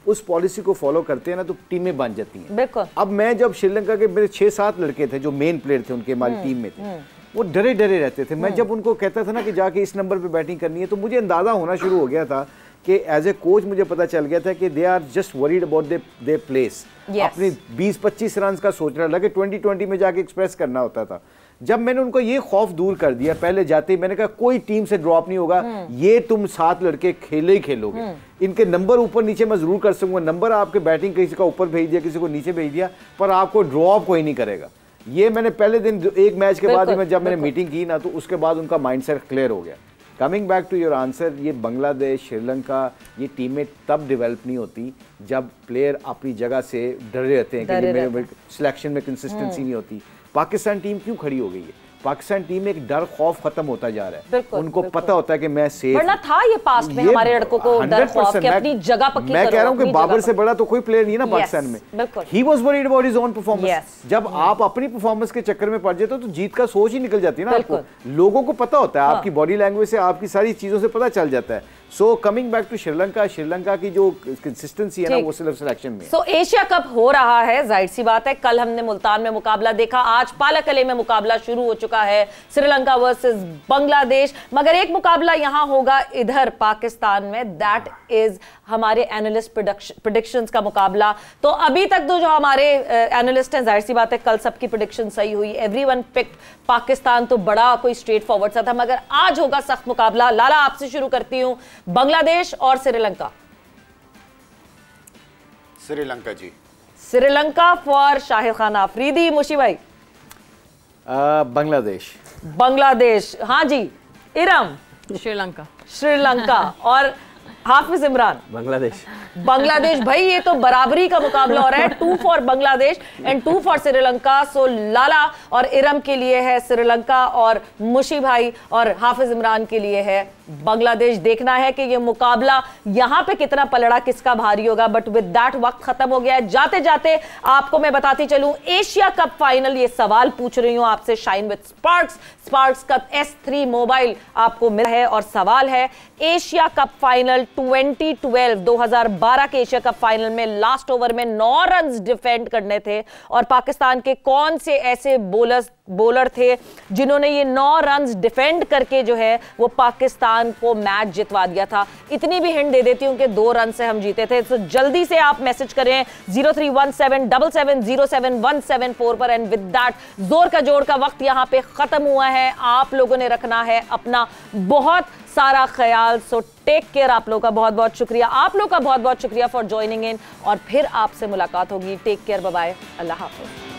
उस पॉलिसी को फॉलो करते हैं ना, तो टीमें बन जाती हैं। बिल्कुल। अब मैं जब श्रीलंका के मेरे 6-7 लड़के थे जो मेन प्लेयर थे, उनके हमारी टीम में थे, वो डरे डरे रहते थे। मैं जब उनको कहता था ना कि जाके इस नंबर पे बैटिंग करनी है, तो मुझे अंदाज़ा होना शुरू हो गया था कि एज ए कोच मुझे पता चल गया था कि they are just worried about their place. अपनी 20-25 रन का सोच रहा, लगे 20-20 में जाके एक्सप्रेस करना होता था। जब मैंने उनको ये खौफ दूर कर दिया पहले जाते ही, मैंने कहा कोई टीम से ड्रॉप नहीं होगा, ये तुम 7 लड़के खेले ही खेलोगे, इनके नंबर ऊपर नीचे मैं जरूर कर सकूंगा, नंबर आपके बैटिंग किसी का ऊपर भेज दिया किसी को नीचे भेज दिया, पर आपको ड्रॉप कोई नहीं करेगा। ये मैंने पहले दिन एक मैच के बाद में जब मैंने मीटिंग की ना, तो उसके बाद उनका माइंडसेट क्लियर हो गया। Coming back to your answer, ये बांग्लादेश, श्रीलंका, ये टीमें तब डेवलप नहीं होती जब प्लेयर अपनी जगह से डरे रहते हैं कि मेरे सिलेक्शन में कंसिस्टेंसी नहीं होती। पाकिस्तान टीम क्यों खड़ी हो गई है? पाकिस्तान टीम में एक डर खौफ खत्म होता जा रहा है, उनको पता होता है कि मैं सेफ, वरना था ये पास्ट में हमारे लड़कों को डर खौफ के अपनी जगह पक्की। मैं कह रहा हूं कि बाबर से बड़ा तो कोई प्लेयर नहीं है ना पाकिस्तान में। He was worried about his own performance. जब आप अपनी परफॉर्मेंस के चक्कर में पड़ जाते हो तो जीत का सोच ही निकल जाती है ना आपको। लोगों को पता होता है, आपकी बॉडी लैंग्वेज से, आपकी सारी चीजों से पता चल जाता है। So coming back to Sri Lanka, Sri Lanka की जो कंसिस्टेंसी है ना वो सिर्फ सिलेक्शन में। सो एशिया कप हो रहा है, जाहिर सी बात है, कल हमने मुल्तान में मुकाबला देखा, आज पालकले में मुकाबला शुरू हो चुका है, श्रीलंका वर्सेस बांग्लादेश। मगर एक मुकाबला यहां होगा इधर पाकिस्तान में, दैट इज हमारे एनालिस्ट प्रेडिक्शंस का मुकाबला। तो अभी तक तो जो हमारे एनालिस्ट हैं, जाहिर सी बात है कल सबकी प्रेडिक्शन सही हुई, एवरीवन पिक्ड पाकिस्तान, तो बड़ा कोई स्ट्रेट फॉरवर्ड सा था। मगर आज होगा सख्त मुकाबला। लाला आपसे शुरू करती हूं, बांग्लादेश और श्रीलंका। श्रीलंका जी। श्रीलंका फॉर शाहिद खान आफरीदी। मुशी भाई? बांग्लादेश। बांग्लादेश, हाँ जी। इरम? श्रीलंका। श्रीलंका। और हाफिज इमरान? बांग्लादेश। बांग्लादेश। भाई ये तो बराबरी का मुकाबला हो रहा है, 2 for Bangladesh and 2 for Sri Lanka. So Lala और इरम के लिए है श्रीलंका और मुशी भाई और हाफिज इमरान के लिए है बांग्लादेश। देखना है कि ये मुकाबला यहां पे कितना पलड़ा, किसका भारी होगा। बट विद दैट वक्त खत्म हो गया है। जाते जाते आपको मैं बताती चलूं, एशिया कप फाइनल, ये सवाल पूछ रही हूं आपसे शाइन विद स्पार्क्स। स्पार्क्स का S3 मोबाइल आपको मिला है और सवाल है, एशिया कप फाइनल 2012 के एशिया कप फाइनल में लास्ट ओवर में 9 रन डिफेंड करने थे और पाकिस्तान के कौन से ऐसे बॉलर थे जिन्होंने ये 9 रन डिफेंड करके जो है वो पाकिस्तान को मैच जितवा दिया था। इतनी भी हिंट दे देती हूं कि 2 रन से हम जीते थे। तो जल्दी से आप मैसेज करें 0317770717 पर। एंड विद दैट जोर का जोड़ का वक्त यहां पे खत्म हुआ है। आप लोगों ने रखना है अपना बहुत सारा ख्याल। So take care. आप लोगों का बहुत बहुत शुक्रिया, आप लोगों का बहुत बहुत शुक्रिया फॉर ज्वाइनिंग इन, और फिर आपसे मुलाकात होगी। टेक केयर, बाय बाय, अल्लाह हाफिज।